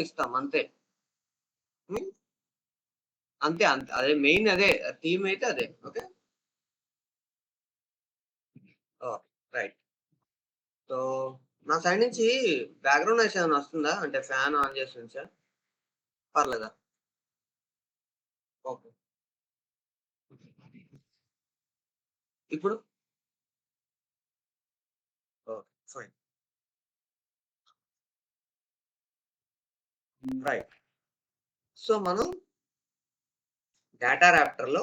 ఇస్తాం అంతే. హ్మ్. అంతే. అంతే. అదే మెయిన్ అదే. థీమ్ అయితే అదే. ఓకే. ఓహ్! రైట్. సో, నా సైడ్ నుంచి బ్యాక్‌గ్రౌండ్ నాయిస్ ఏమైనా వస్తుందా? అంటే ఫ్యాన్ ఆన్ చేసి ఉంచా? పర్లేదా? ఓకే. ఇప్పుడు? ఓకే. ఫైన్. రైట్. సో, మనం డేటా రాప్టర్‌లో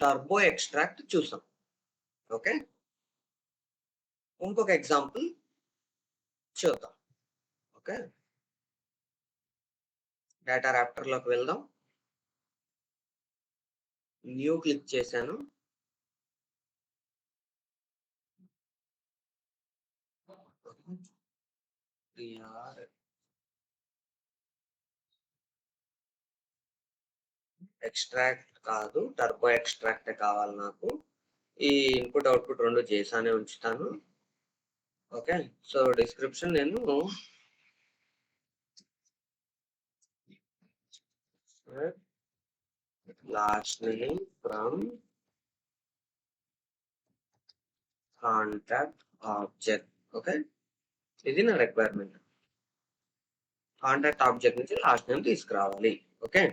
టర్బో ఎక్స్ట్రాక్ట్ చూసాం. ఓకే. ఇంకొక ఎగ్జాంపుల్ చూద్దాం. ఓకే. డేటా రాప్టర్‌లోకి వెళ్దాం. న్యూ క్లిక్ చేశాను. టీఆర్ ఎక్స్ట్రాక్ట్ కాదు. టర్బో ఎక్స్ట్రాక్టే కావాలి నాకు. ఈ ఇన్‌పుట్, అవుట్‌పుట్ 2 జేసానే ఉంచుతాను. ఓకే. సో, డిస్క్రిప్షన్ నేను last name from contact object. Okay. ఇది నా రిక్వైర్మెంట్. కాంటాక్ట్ ఆబ్జెక్ట్ నుంచి లాస్ట్ నేమ్ తీసుకురావాలి. ఓకే.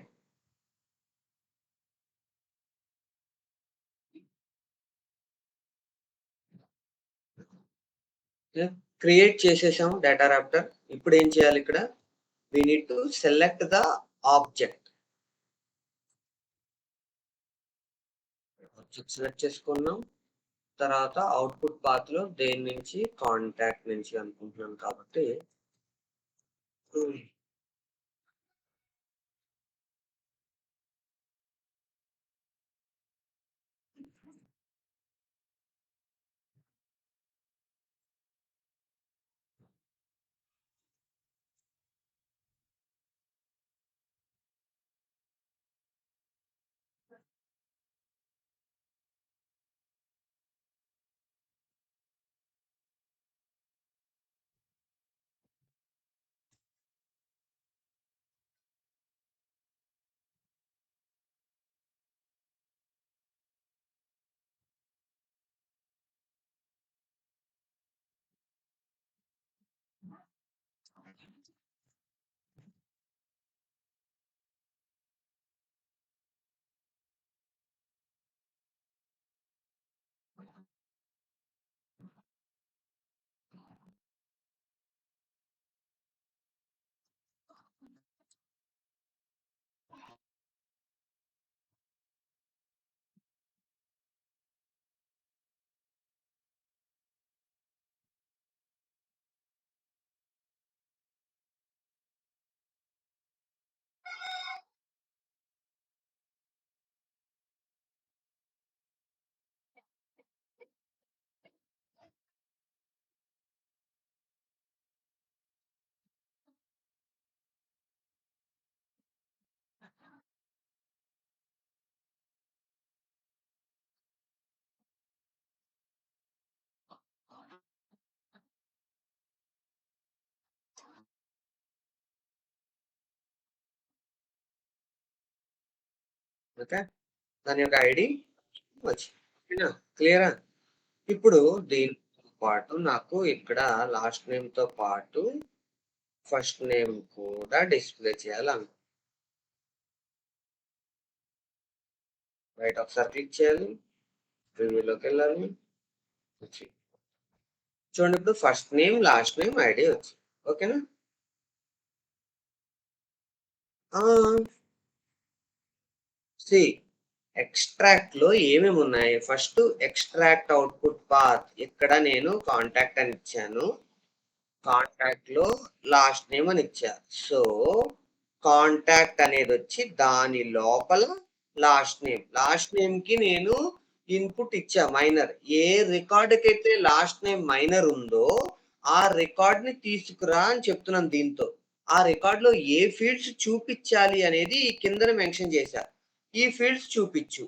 క్రియేట్ చేసేసాం డేటా రాప్టర్. ఇప్పుడేం చేయాలి ఇక్కడ? We need to select the object. Object select చేసుకున్నాం. తర్వాత అవుట్‌పుట్ పాత్‌లో దేని నుంచి? కాంటాక్ట్ నుంచి అనుకుంటున్నాను కాబట్టి హ్మ్. ఓకే. దాని యొక్క ఐడీ వచ్చింది. ఓకేనా? క్లియరా? ఇప్పుడు దీనితో పాటు నాకు ఇక్కడ లాస్ట్ నేమ్‌తో పాటు ఫస్ట్ నేమ్ కూడా డిస్‌ప్లే చేయాలనుకుంటున్నాను. రైట్ ఒకసారి క్లిక్ చేయాలి. ప్రివ్యూలోకెళ్ళాలి. వచ్చి చూడండి ఇప్పుడు first name, last name, ID వచ్చింది. ఓకేనా? ఆ! సీ ఎక్స్ట్రాక్ట్‌లో ఏమేమున్నాయి? ఫస్ట్ ఎక్స్ట్రాక్ట్ అవుట్‌పుట్ పాత్ ఇక్కడ నేను కాంటాక్ట్ అని ఇచ్చాను. కాంటాక్ట్‌లో లాస్ట్ నేమ్ అని ఇచ్చా. సో, కాంటాక్ట్ అనేదొచ్చి దాని లోపల లాస్ట్ నేమ్. లాస్ట్ నేమ్‌కి నేను ఇన్‌పుట్ ఇచ్చా మైనర్. ఏ రికార్డ్‌కైతే లాస్ట్ నేమ్ మైనర్ ఉందో, ఆ రికార్డ్‌ని తీసుకురా అని చెప్తున్నాను దీంతో. ఆ రికార్డ్‌లో ఏ ఫీల్డ్స్ చూపిచ్చాలి అనేది కిందన మెన్షన్ చేశా. ఈ ఫీల్డ్స్ చూపిచ్చు.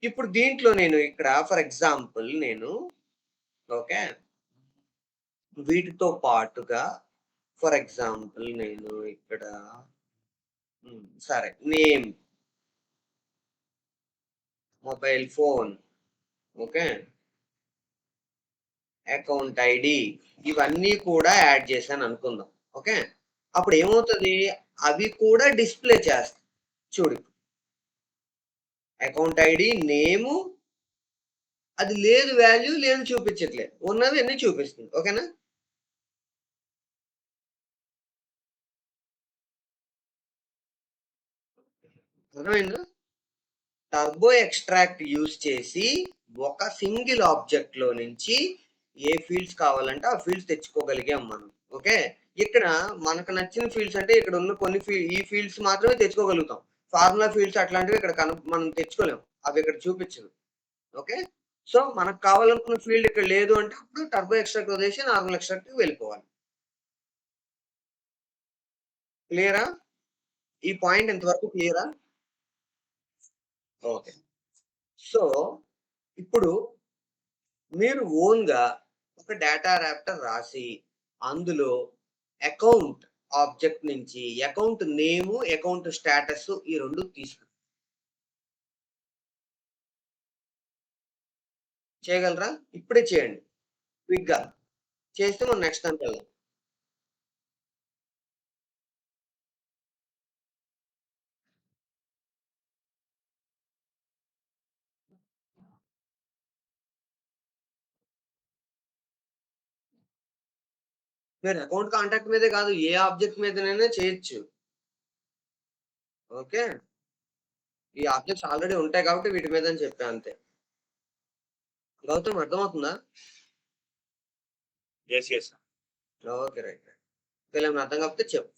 ఇప్పుడు దీంట్లో నేను ఇక్కడ ఫర్ ఎగ్జాంపుల్ నేను ఓకే. వీటితో పాటుగా ఫర్ ఎగ్జాంపుల్ నేను ఇక్కడ సరే name, mobile phone, okay. Account ID ఇవన్నీ కూడా యాడ్ చేశాను అనుకుందాం. ఓకే. అప్పుడు ఏమవుతది? అవి కూడా డిస్‌ప్లే చేస్తాయి. చూడు అకౌంట్ ఐడీ, నేము అది లేదు వాల్యూ లేదు చూపించట్లేదు. ఉన్నవి అన్నీ చూపిస్తుంది. ఓకేనా? అర్థమైందా? టర్బో ఎక్స్ట్రాక్ట్ యూజ్ చేసి ఒక సింగిల్ ఆబ్జెక్ట్‌లో నుంచి ఏ ఫీల్డ్స్ కావాలంటే ఆ ఫీల్డ్స్ తెచ్చుకోగలిగాం మనం. ఓకే. ఇక్కడ మనకు నచ్చిన ఫీల్డ్స్ అంటే ఇక్కడ ఉన్న కొన్ని ఈ ఫీల్డ్స్ మాత్రమే తెచ్చుకోగలుగుతాం. ఫార్ములా ఫీల్డ్స్ అట్లాంటివి ఇక్కడ మనం తెచ్చుకోలేం. అవి ఇక్కడ చూపించదు. ఓకే. సో, మనకు కావాలనుకున్న ఫీల్డ్ ఇక్కడ లేదు అంటే అప్పుడు టర్బో ఎక్స్ట్రాక్ట్ వదిలేసి నార్మల్ ఎక్స్ట్రాక్ట్‌కి వెళ్ళిపోవాలి. క్లియరా? ఈ పాయింట్ ఇంతవరకు క్లియరా? ఓకే. సో, ఇప్పుడు మీరు ఓన్‌గా ఒక డేటా రాప్టర్ రాసి, అందులో అకౌంట్ ఆబ్జెక్ట్ నుంచి అకౌంట్ నేము, అకౌంట్ స్టేటస్ ఈ 2 చేయగలరా? ఇప్పుడే చేయండి. క్విక్‌గా. చేస్తే మనం నెక్స్ట్ దానికెళ్దాం. మీరు అకౌంట్ కాంటాక్ట్ మీదే కాదు, ఏ ఆబ్జెక్ట్ మీదనైనా చేయొచ్చు. ఓకే. ఈ ఆబ్జెక్ట్స్ ఆల్రెడీ ఉంటాయి కాబట్టి వీటి మీదని చెప్పా అంతే. గౌతమ్ అర్థమవుతుందా? Yes, yes. ఓకే. రైట్. ఒకవేళ ఏమైనా అర్థం కాకపోతే చెప్పు.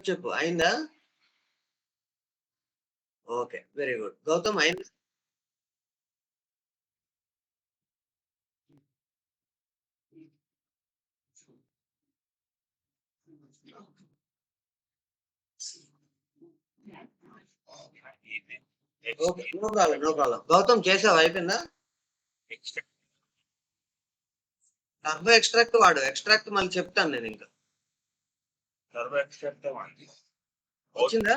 చెప్పు అయిందా? ఓకే. Very good. గౌతమ్ అయిందా? Okay. No problem. No problem. Gautam చేసావా? అయిపోయిందా? టర్బో ఎక్స్ట్రాక్ట్ వాడు. ఎక్స్ట్రాక్ట్ మళ్ళీ చెప్తాను నేనింక. వచ్చిందా?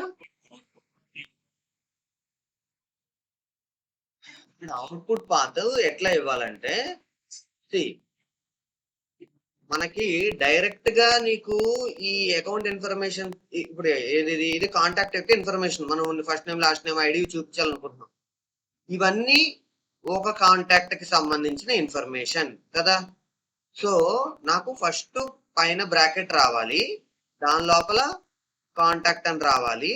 ఇప్పుడు అవుట్‌పుట్ పాత్ ఎట్లా ఇవ్వాలంటే సీ మనకి డైరెక్ట్‌గా నీకు ఈ అకౌంట్ ఇన్ఫర్మేషన్ ఇప్పుడు ఇది కాంటాక్ట్ యొక్క ఇన్ఫర్మేషన్. మనం first name, last name, ID చూపించాలనుకుంటున్నాం. ఇవన్నీ ఒక కాంటాక్ట్‌కి సంబంధించిన ఇన్ఫర్మేషన్ కదా! సో, నాకు ఫస్ట్ పైన బ్రాకెట్ రావాలి. దాని లోపల కాంటాక్ట్ అని రావాలి.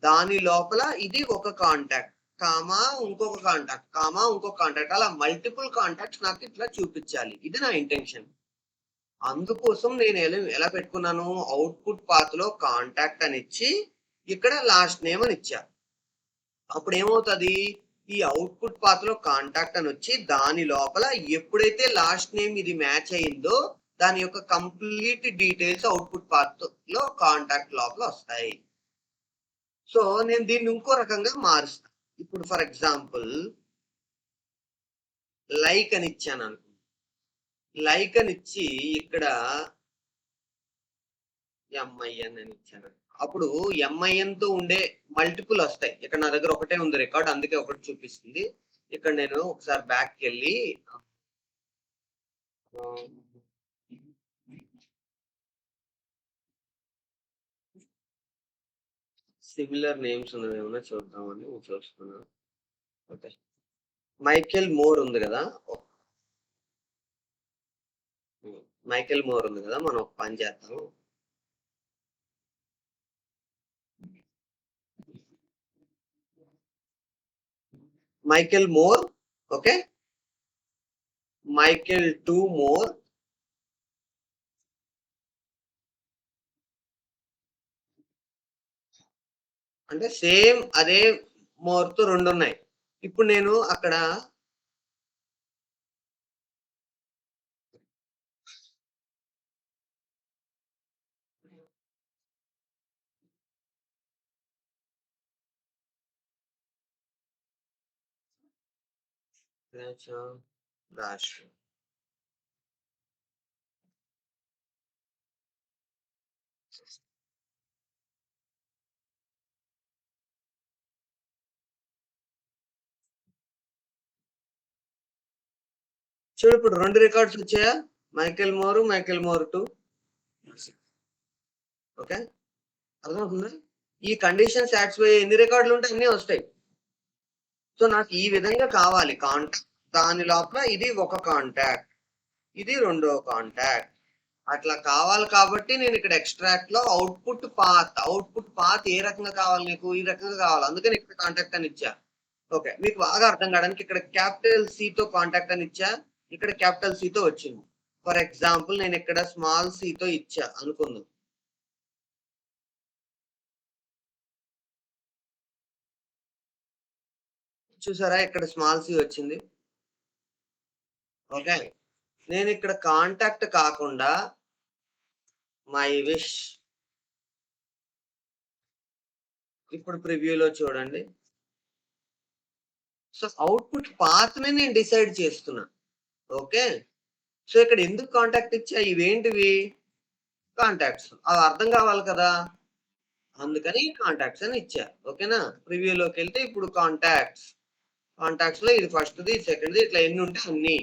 దాని లోపల ఇది ఒక కాంటాక్ట్, కామా ఇంకొక కాంటాక్ట్, కామా ఇంకొక కాంటాక్ట్ అలా మల్టిపుల్ కాంటాక్ట్స్ నాకు ఇట్లా చూపించాలి. ఇది నా ఇంటెన్షన్. అందుకోసం నేను ఎలా పెట్టుకున్నాను, అవుట్‌పుట్ పాత్‌లో కాంటాక్ట్ అని ఇచ్చి, ఇక్కడ లాస్ట్ నేమ్ అని ఇచ్చా. అప్పుడేమవుతది, ఈ అవుట్‌పుట్ పాత్‌లో కాంటాక్ట్ అనొచ్చి, దాని లోపల ఎప్పుడైతే లాస్ట్ నేమ్ ఇది మ్యాచ్ అయిందో, దాని యొక్క కంప్లీట్ డీటెయిల్స్ అవుట్‌పుట్ పాత్‌లో కాంటాక్ట్ లోపల వస్తాయి. సో, నేను దీన్ని ఇంకో రకంగా మారుస్తా. ఇప్పుడు ఫర్ ఎగ్జాంపుల్ లైక్ అని ఇచ్చాననుకో. లైక్ అని ఇచ్చి ఇక్కడ ఎంఐఎన్ అని ఇచ్చాను. అప్పుడు ఎంఐఎన్‌తో ఉండే మల్టిపుల్ వస్తాయి. ఇక్కడ నా దగ్గర ఒకటే ఉంది రికార్డ్. అందుకే ఒకటి చూపిస్తుంది. ఇక్కడ నేను ఒకసారి బ్యాక్‌కెళ్ళి ఆహ్, సిమిలర్ నేమ్స్ ఉన్నవేమన్నా చూద్దామని చూస్తున్నా. ఓకే. మైకేల్ మోర్ ఉంది గదా! మైకేల్ మోర్ ఉంది గదా! మనం ఒక పని చేద్దాం. Michael more okay. Michael 2 more అంటే సేమ్ అదే మోర్‌తో 2 ఉన్నాయి. ఇప్పుడు నేను అక్కడ డాష్ చూడు ఇప్పుడు 2 రికార్డ్స్ వచ్చాయా? Michael more 2 okay. అర్థమవుతుందా? ఈ కండిషన్ సాటిస్ఫై ఎన్ని రికార్డులు ఉంటే అన్నీ వస్తాయి. సో నాకు ఈ విధంగా కావాలి దాని లోపల ఇది ఒక కాంటాక్ట్. ఇది రెండో కాంటాక్ట్. అట్లా కావాలి కాబట్టి నేను ఇక్కడ ఎక్స్ట్రాక్ట్ లో అవుట్‌పుట్ పాత్ ఏ రకంగా కావాలి నీకు? ఈ రకంగా కావాలి. అందుకని ఇక్కడ కాంటాక్ట్ అని ఇచ్చా. ఓకే. మీకు బాగా అర్థం కావడానికి ఇక్కడ క్యాపిటల్ సితో కాంటాక్ట్ అని ఇచ్చా. ఇక్కడ క్యాపిటల్ సితో వచ్చింది. ఫర్ ఎగ్జాంపుల్ నేను ఇక్కడ స్మాల్ సితో ఇచ్చా అనుకుందాం. చూసారా ఇక్కడ స్మాల్ సి వచ్చింది. ఓకే. నేను ఇక్కడ కాంటాక్ట్ కాకుండా మై విష్ ఇప్పుడు ప్రివ్యూలో చూడండి. సో అవుట్‌పుట్ పాత్‌ని నేను డిసైడ్ చేస్తున్నా. ఓకే. సో ఇక్కడ ఎందుకు కాంటాక్ట్ ఇచ్చా? ఇవేంటివి? కాంటాక్ట్స్. అవి అర్థం కావాలి కదా! అందుకని కాంటాక్ట్స్ అని ఇచ్చా. ఓకేనా? ప్రివ్యూలోకెళ్తే ఇప్పుడు కాంటాక్ట్స్‌లో ఇది ఫస్ట్‌ది, ఇది సెకండ్‌ది ఇట్లా ఎన్నుంటే అన్ని.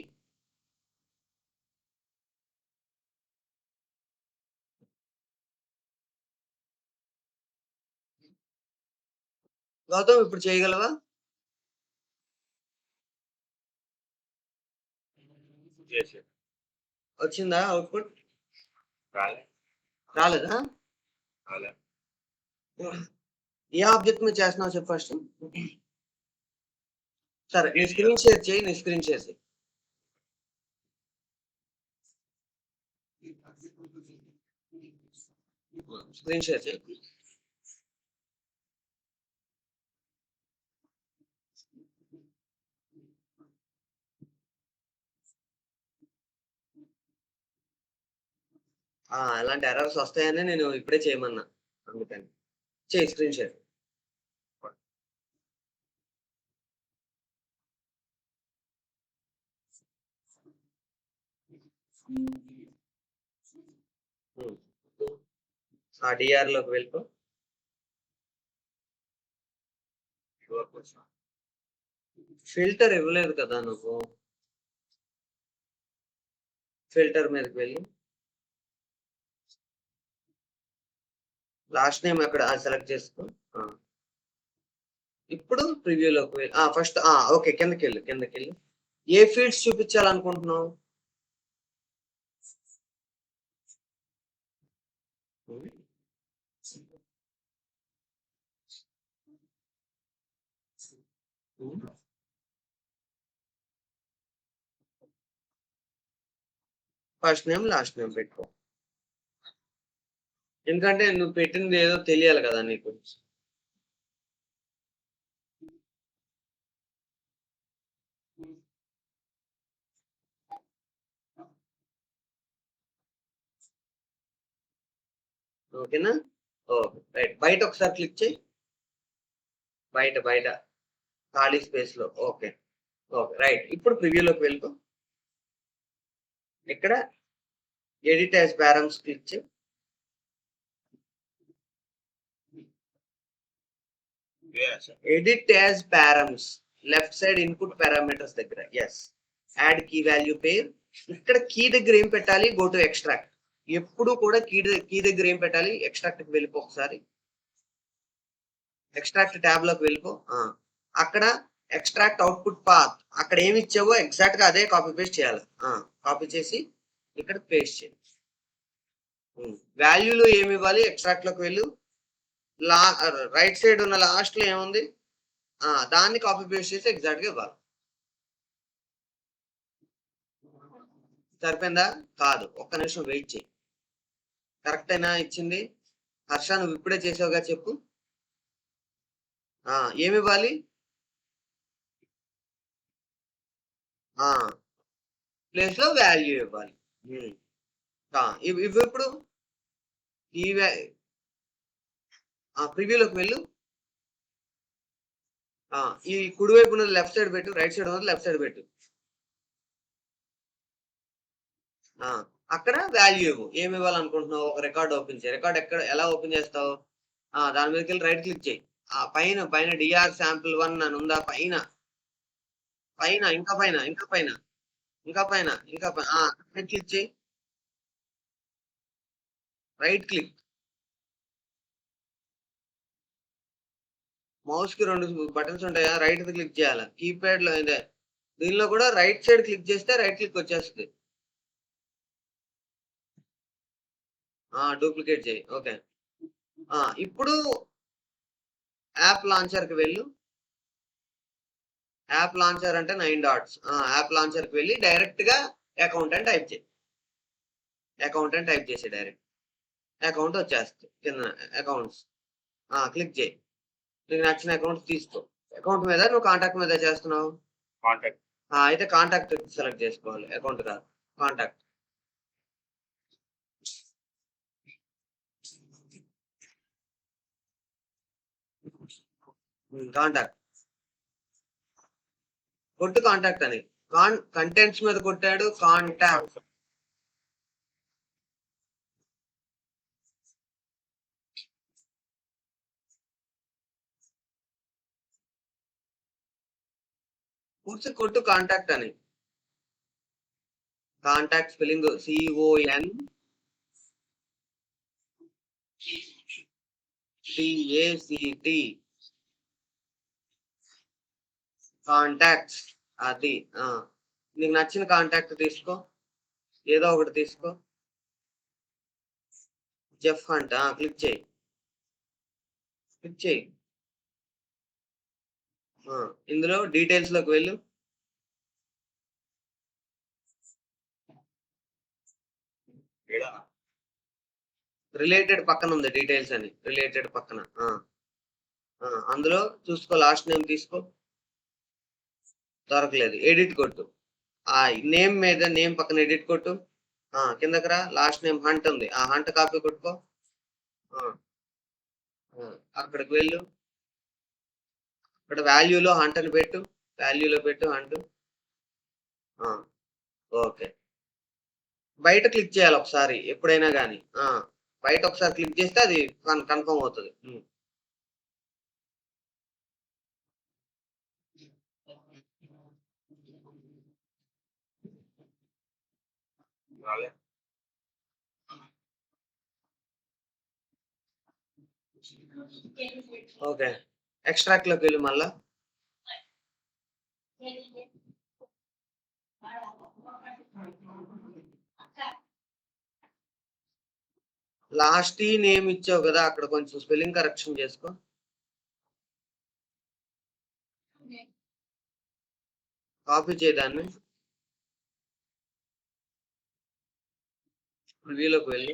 గౌతమ్ ఇప్పుడు చేయగలవా? వచ్చిందా అవుట్‌పుట్? రాలేదా? ఏ ఆబ్జెక్ట్ మీద చేస్తున్నావో చెప్పు ఫస్ట్. సరే. నీ స్క్రీన్ షేర్ చెయ్యి. నీ స్క్రీన్ షేర్ చెయ్యి. స్క్రీన్ షేర్ చేయి. అలాంటి ఎర్రర్స్ వస్తాయని నేను ఇప్పుడే చేయమన్నా. అందుకని. చేయి స్క్రీన్ షేర్. హ్మ్. డీఆర్‌లోకి వెళ్ళిపో. ఫిల్టర్ ఇవ్వలేదు కదా నువ్వు. ఫిల్టర్ మీదకి వెళ్ళు. లాస్ట్ నేమ్ అక్కడ సెలెక్ట్ చేసుకో. ఆ! ఇప్పుడు ప్రివ్యూలోకి వెళ్ళు. First okay. కిందకెళ్ళు. ఏ ఫీల్డ్స్ చూపించాలనుకుంటున్నావు? హ్మ్. హ్మ్. ఫస్ట్ నేమ్, లాస్ట్ నేమ్ పెట్టుకో. ఎందుకంటే నువ్వు పెట్టింది ఏదో తెలియాలి కదా నీకు. ఓకేనా? ఓకే. రైట్. బయట ఒకసారి క్లిక్ చెయి. బయట ఖాళీ స్పేస్‌లో. ఓకే. ఓకే. రైట్. ఇప్పుడు ప్రివ్యూలోకి వెళ్ళిపో. ఇక్కడ ఎడిట్ యాస్ పారామ్స్ క్లిక్ చెయి. Edit as params left side input parameters దగ్గర. Yes. Add key value pair. ఇక్కడ కీ దగ్గర ఏం పెట్టాలి? Go to extract. ఎప్పుడు కూడా కీ దగ్గర ఏం పెట్టాలి? ఎక్స్ట్రాక్ట్‌కి వెళ్ళిపో ఒకసారి. ఎక్స్ట్రాక్ట్ ట్యాబ్‌లోకి వెళ్ళిపో. అక్కడ ఎక్స్ట్రాక్ట్ అవుట్‌పుట్ పాత్ అక్కడ ఏమి ఇచ్చావో ఎగ్జాక్ట్‌గా అదే కాపీ పేస్ట్ చేయాలి. కాపీ చేసి ఇక్కడ పేస్ట్ చేయి. వాల్యూలో ఏమి ఇవ్వాలి? ఎక్స్ట్రాక్ట్‌లోకి వెళ్ళు. లా రైట్ సైడ్ ఉన్న లాస్ట్‌లో ఏముంది? దాన్ని కాపీ పేస్ట్ చేసి ఎగ్జాక్ట్‌గా ఇవ్వాలి. సరిపోయిందా? కాదు. ఒక్క నిమిషం వెయిట్ చెయి. కరెక్టేనా ఇచ్చింది? హర్ష నువ్వు ఇప్పుడే చేసావుగా చెప్పు. ఏమివ్వాలి? ఆ! ప్లేస్‌లో వాల్యూ ఇవ్వాలి. హ్మ్. ఇవ్వెప్పుడు? ఈ వా ప్రివ్యూలోకి వెళ్ళు. ఈ కుడి వైపు ఉన్నది లెఫ్ట్ సైడ్ పెట్టు. రైట్ సైడ్ ఉన్నది లెఫ్ట్ సైడ్ పెట్టు. ఆ! అక్కడ వాల్యూ ఇవ్వు. ఏమివ్వాలనుకుంటున్నావు? ఒక రికార్డ్ ఓపెన్ చెయి. రికార్డ్ ఎలా ఓపెన్ చేస్తావు? దాని మీదకెళ్ళి రైట్ క్లిక్ చెయి. పైన డీఆర్ సాంపుల్ 1 అని ఉందా పైన? ఇంకా పైన, ఇంకా పైన, ఇంకా పైన, ఇంకా పై రైట్ క్లిక్ చెయి. Right click. మౌస్‌కి 2 బటన్స్ ఉంటాయా? రైట్‌ది క్లిక్ చేయాలా. కీప్యాడ్‌లో ఇదే. దీనిలో కూడా రైట్ సైడ్ క్లిక్ చేస్తే రైట్ క్లిక్ వచ్చేస్తది. డూప్లికేట్ చెయి. ఓకే. ఇప్పుడు యాప్ లాంచర్‌కి వెళ్ళు. యాప్ లాంచర్ అంటే 9 డాట్స్. యాప్ లాంచర్‌కి వెళ్లి డైరెక్ట్‌గా అకౌంట్ అని టైప్ చెయి. అకౌంట్ అని టైప్ చేసేయి డైరెక్ట్. అకౌంట్ వచ్చేస్తది. కిందన అకౌంట్స్. క్లిక్ చెయి. నీకు నచ్చిన అకౌంట్ తీసుకో. అకౌంట్ మీద నువ్వు కాంటాక్ట్ మీద చేస్తున్నావు? కాంటాక్ట్. అయితే కాంటాక్ట్ సెలెక్ట్ చేసుకోవాలి. అకౌంట్ కాదు. కాంటాక్ట్. కాంటాక్ట్. కొట్టు కాంటాక్ట్ అని. కంటెంట్స్ మీద కొట్టాడు కాంటాక్ట్. పూర్తి కొట్టు కాంటాక్ట్ అని. Contact spelling CON TACT contacts అది. నీకు నచ్చిన కాంటాక్ట్ తీసుకో. ఏదో ఒకటి తీసుకో. Jeff hunt. క్లిక్ చేయి. క్లిక్ చేయి. ఇందులో డీటెయిల్స్‌లోకి వెళ్ళు. రిలేటెడ్ పక్కన ఉంది డీటెయిల్స్ అని. రిలేటెడ్ పక్కన. అందులో చూసుకో లాస్ట్ నేమ్ తీసుకో. దొరకలేదు. ఎడిట్ కొట్టు. నేమ్ మీద నేమ్ పక్కన ఎడిట్ కొట్టు. కిందకి రా. లాస్ట్ నేమ్ హంట్ ఉంది. ఆ హంట్ కాపీ కొట్టుకో. అక్కడికి వెళ్ళు. ఇక్కడ వాల్యూలో హంట్ అని పెట్టు. వాల్యూలో పెట్టు హంట్. ఓకే. బయట క్లిక్ చేయాలి ఒకసారి ఎప్పుడైనా గానీ. బయట ఒకసారి క్లిక్ చేస్తే అది కన్ఫర్మ్ అవుతది. ఓకే. ఎక్స్ట్రాక్ట్ లోకి వెళ్ళి మళ్ళా. లాస్ట్ నేమ్ ఇచ్చావు కదా, అక్కడ కొంచెం స్పెల్లింగ్ కరెక్షన్ చేసుకో. కాపీ చేయదాన్ని. రివ్యూలోకి వెళ్ళి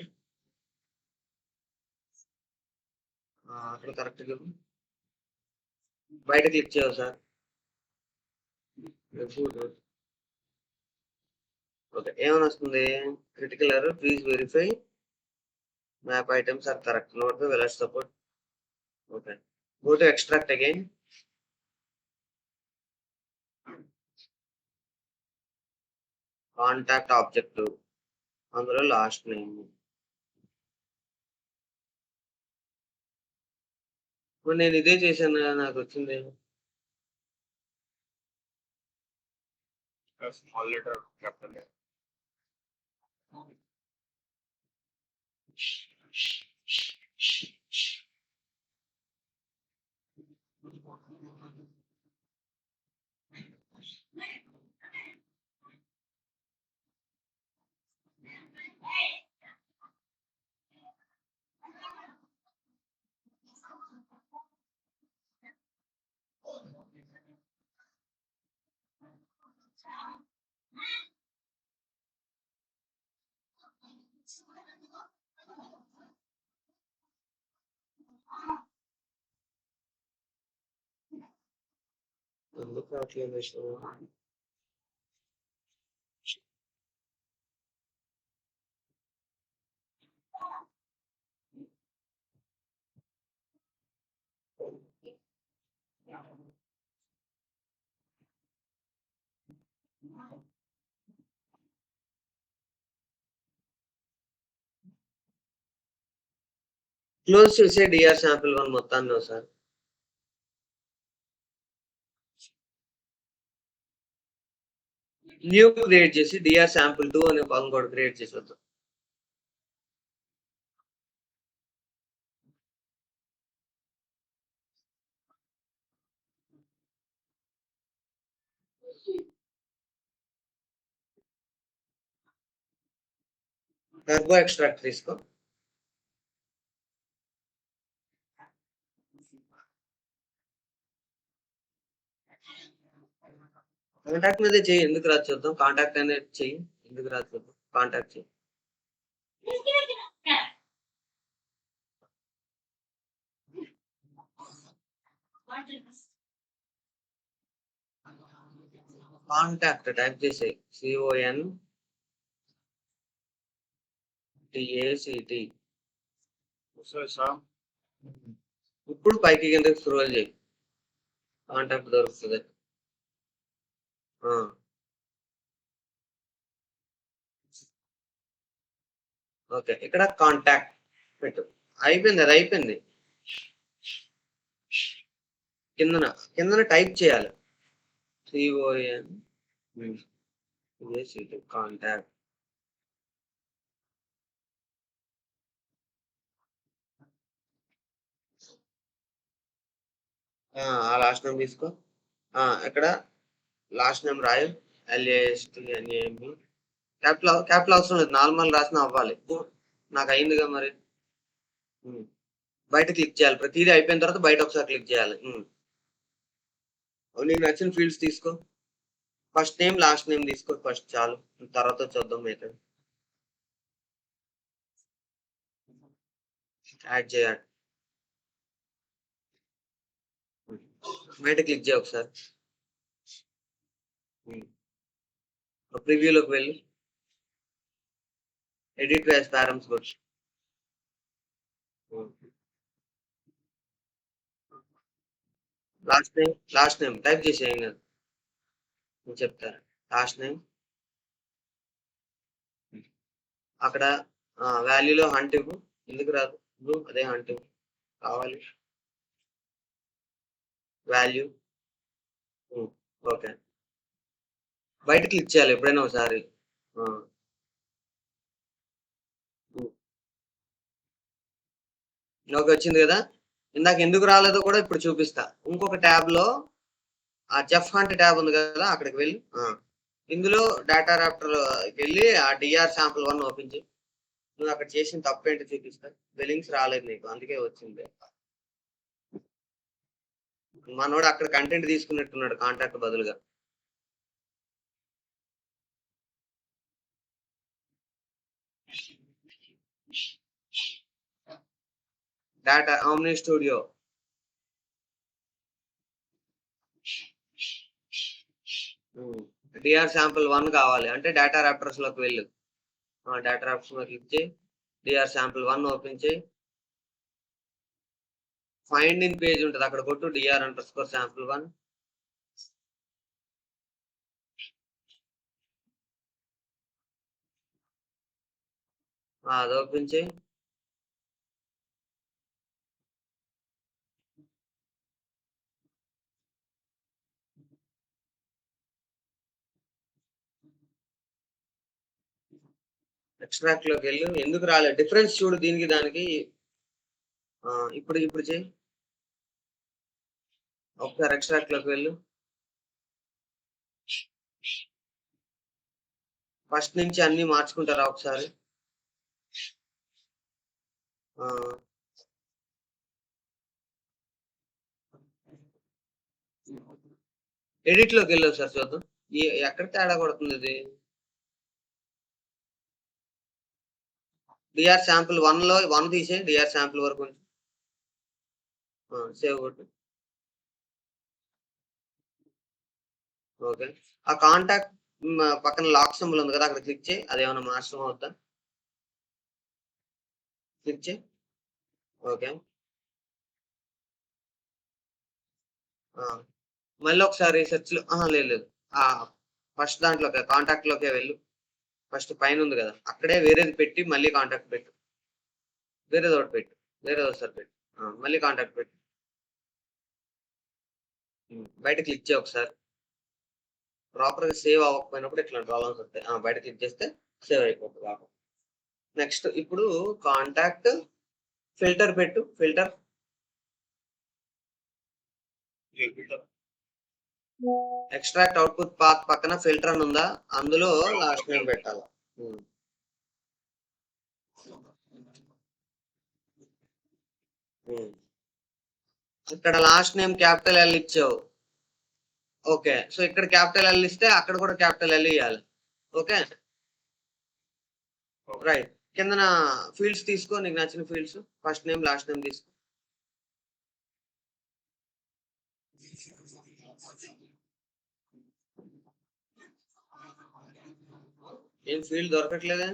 అక్కడ కరెక్ట్ బయట క్లిక్ చేయవు సార్. ఓకే. ఏమని వస్తుంది? Critical error, please verify map items are correct. Note the weller support. Okay. Go to extract again. Contact object, అందులో లాస్ట్ నేమ్. నేను ఇదే చేశాను, నాకు వచ్చింది. Small letter capital. ఎందుకు రావట్లేదు? క్లోజ్ చేసే డిఆర్ శాంపిల్ 1 మొత్తాన్ని ఒకసారి. న్యూ క్రియేట్ చేసి డిఆర్ శాంపిల్ 2 అనే కాలం కూడా క్రియేట్ చేసేద్దాం. టర్బో ఎక్స్ట్రాక్ట్ తీసుకో. కాంటాక్ట్ మీద చెయ్యి, ఎందుకు రాదు చూద్దాం. కాంటాక్ట్ అనేది చెయ్యి, ఎందుకు రాదు చూద్దాం. కాంటాక్ట్ చెయ్యి. కాంటాక్ట్ టైప్ చేసే CONTACT. ఇప్పుడు పైకి కిందకి స్క్రోల్ చేయి, కాంటాక్ట్ దొరుకుతుంది. ఓకే. ఇక్కడ కాంటాక్ట్ పెట్టు. అయిపోయింది, అది అయిపోయింది. కిందన టైప్ చేయాలి. CONTACT contact. ఆ లాస్ట్ నేమ్ తీసుకో. ఇక్కడ లాస్ట్ నేమ్ రాయు. LASTNAME. క్యాపిటల్ అవసరం లేదు, నార్మల్ రాసిన అవ్వాలి. నాకు అయిందిగా మరి. బయట క్లిక్ చేయాలి. ప్రతిదీ అయిపోయిన తర్వాత బయట ఒకసారి క్లిక్ చేయాలి. నీకు నచ్చిన ఫీల్డ్స్ తీసుకో. ఫస్ట్ నేమ్ లాస్ట్ నేమ్ తీసుకో ఫస్ట్, చాలు. తర్వాత చూద్దాం మిగతా. యాడ్ చేయాలి. బయట క్లిక్ చేయి ఒకసారి. ప్రివ్యూలోకి వెళ్ళి ఎడిట్ యాస్ పారామ్స్ కొట్టు. లాస్ట్ నేమ్ టైప్ చేసేయి ఏం కాదు. నేను చెప్తాను. లాస్ట్ నేమ్ అక్కడ వాల్యూలో హంట్ ఇవ్వు. ఎందుకు రాదు? అదే హంట్ ఇవ్వు. కావాలి వాల్యూ. ఓకే. బయట క్లిక్ చేయాలి ఎప్పుడైనా ఒకసారి. ఓకే, వచ్చింది కదా. ఇందాక ఎందుకు రాలేదో కూడా ఇప్పుడు చూపిస్తా. ఇంకొక ట్యాబ్లో ఆ చెఫ్ హంట్ ట్యాబ్ ఉంది కదా, అక్కడికి వెళ్ళి ఇందులో డేటా రాప్టర్ వెళ్ళి ఆ డిఆర్ శాంపుల్ 1 ఓపెన్ చేయి. నువ్వు అక్కడ చేసిన తప్పు ఏంటో చూపిస్తా. బిల్లింగ్స్ రాలేదు నీకు, అందుకే వచ్చింది. మనోడు అక్కడ కంటెంట్ తీసుకున్నట్టున్నాడు కాంటాక్ట్ బదులుగా. Data omni studio DR sample 1 కావాలి అంటే డేటా రాప్టర్స్ లోకి వెళ్ళు. డేటా రాప్టర్స్ లో క్లిక్ చేయి. డిఆర్ శాంపుల్ 1 ఓపెన్ చేయి. ఫైండ్ ఇన్ పేజ్ ఉంటుంది, అక్కడ కొట్టు dr_sample1. అది ఓపెన్ చేయి. ఎక్స్ట్రాక్ట్ లోకి వెళ్ళు. ఎందుకు రాలేదు డిఫరెన్స్ చూడు దీనికి దానికి. ఇప్పుడు చేయి. ఒకసారి ఎక్స్ట్రాక్ట్ లోకి వెళ్ళు. ఫస్ట్ నుంచి అన్ని మార్చుకుంటారా ఒకసారి. ఎడిట్ లోకి వెళ్ళు ఒకసారి చూద్దాం. ఎక్కడ తేడా కొడుతుంది ఇది. డిఆర్ శాంపుల్ 1 లో 1 తీసే డిఆర్ శాంపుల్ వరకు సేవ్ కొట్టు. ఓకే. ఆ కాంటాక్ట్ పక్కన లాక్ సింబల్ ఉంది కదా, అక్కడ క్లిక్ చేయి. అదేమన్నా మార్చడం అవుతా. క్లిక్ చేయి. ఓకే. మళ్ళీ ఒకసారి సెర్చ్ లో లేదు. ఫస్ట్ దాంట్లోకి కాంటాక్ట్ లోకే వెళ్ళు. ఫస్ట్ పైన ఉంది కదా, అక్కడే వేరేది పెట్టి మళ్ళీ కాంటాక్ట్ పెట్టు. వేరేది ఒకటి పెట్టు. వేరేది ఒకసారి పెట్టు. మళ్ళీ కాంటాక్ట్ పెట్టు. బయట క్లిక్ చేయి ఒకసారి. ప్రాపర్గా సేవ్ అవ్వకపోయినప్పుడు ఇట్లా ప్రాబ్లమ్స్ వస్తాయి. బయట క్లిక్ చేస్తే సేవ్ అయిపోతుంది బాగా. నెక్స్ట్ ఇప్పుడు కాంటాక్ట్ ఫిల్టర్ పెట్టు. ఫిల్టర్ ఎక్స్ట్రాక్ట్ అవుట్పుట్ పాత్ పక్కన ఫిల్టర్ అని ఉందా, అందులో లాస్ట్ నేమ్ పెట్టాలి. ఇక్కడ లాస్ట్ నేమ్ క్యాపిటల్ ఎల్ ఇచ్చావు. ఓకే, సో ఇక్కడ క్యాపిటల్ ఎల్ ఇస్తే అక్కడ కూడా క్యాపిటల్ ఎల్ ఇవ్వాలి. Okay right. కిందన ఫీల్డ్స్ తీసుకో, నీకు నచ్చిన fields. First name last name తీసుకో. ఏం ఫీల్డ్ దొరకట్లేదా?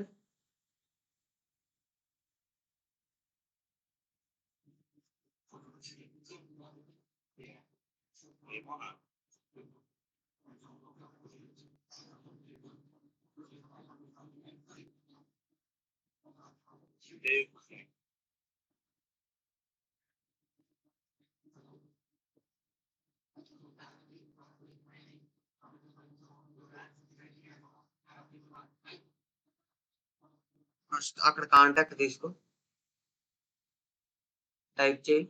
ఫస్ట్ అక్కడ కాంటాక్ట్ తీసుకో. టైప్ చేయి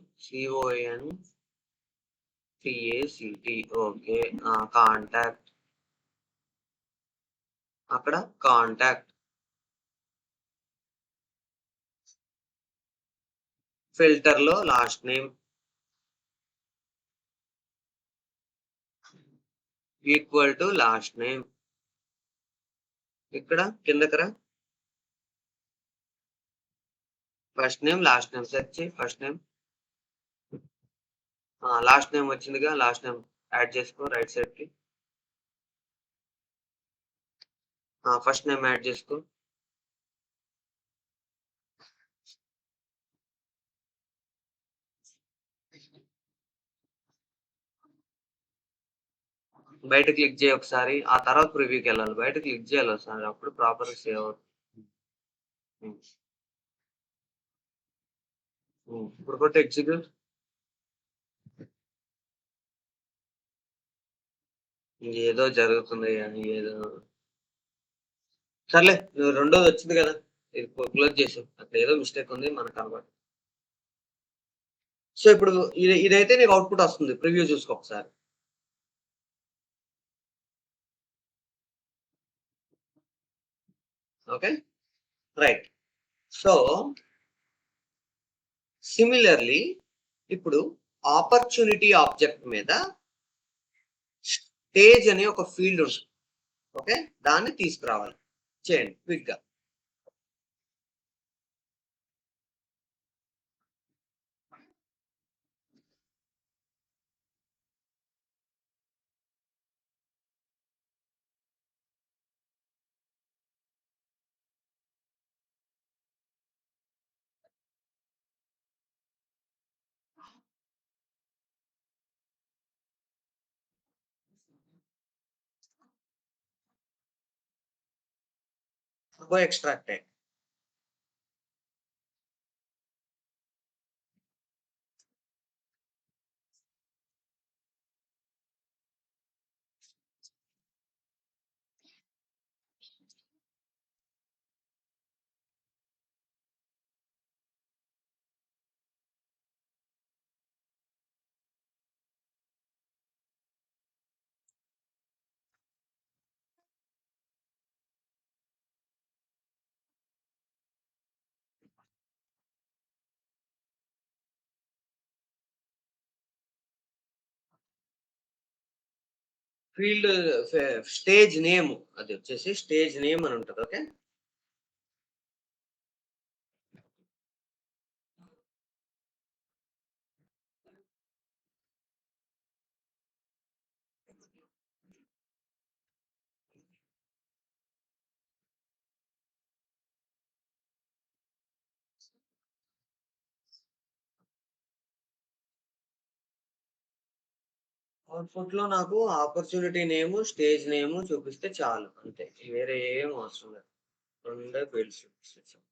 CONTACT. ఓకే. కాంటాక్ట్. అక్కడ కాంటాక్ట్ ఫిల్టర్ లో last name equal to last name. ఇక్కడ కిందకరా. First name, last name search చెయి. First name. లాస్ట్ నేమ్ వచ్చిందిగా. లాస్ట్ నేమ్ యాడ్ చేసుకో రైట్ సైడ్‌కి. ఫస్ట్ నేమ్ యాడ్ చేసుకో. బయట క్లిక్ చేయి ఒకసారి. ఆ తర్వాత ప్రివ్యూకెళ్ళాలి. బయట క్లిక్ చేయాలి ఒకసారి. అప్పుడు ప్రాపర్‌గా సేవ్ అవుతుంది. హ్మ్. ఇప్పుడు కొట్టు ఎగ్జిక్యూట్. ఏదో జరుగుతుందయ్యా. ఏదో సర్లే. నువ్వు రెండోదొచ్చింది గదా! ఇది క్లోజ్ చేసేయి. అక్కడ ఏదో మిస్టేక్ ఉంది మనకు కనపడదు. సో, ఇప్పుడు ఇదైతే నీకు అవుట్‌పుట్ వస్తుంది. ప్రివ్యూ చూసుకో ఒకసారి. ఓకే. రైట్. సో, సిమిలర్‌లీ ఇప్పుడు ఆపర్చునిటీ ఆబ్జెక్ట్ మీద స్టేజ్ అనే ఒక ఫీల్డ్ ఉంటుంది. ఓకే. దాన్ని తీసుకురావాలి. చేయండి క్విక్‌గా. Go extracted. Field stage name అది వచ్చేసి స్టేజ్ నేమ్ అని ఉంటది. ఓకే. అవుట్‌పుట్‌లో నాకు ఆపర్చునిటీ నేము, స్టేజ్ నేము చూపిస్తే చాలు అంతే. వేరే ఏం అవసరం లేదు. రెండే ఫీల్డ్స్ చూపిస్తే చాలు.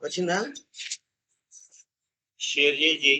వచ్చిందా? షేర్ చేసి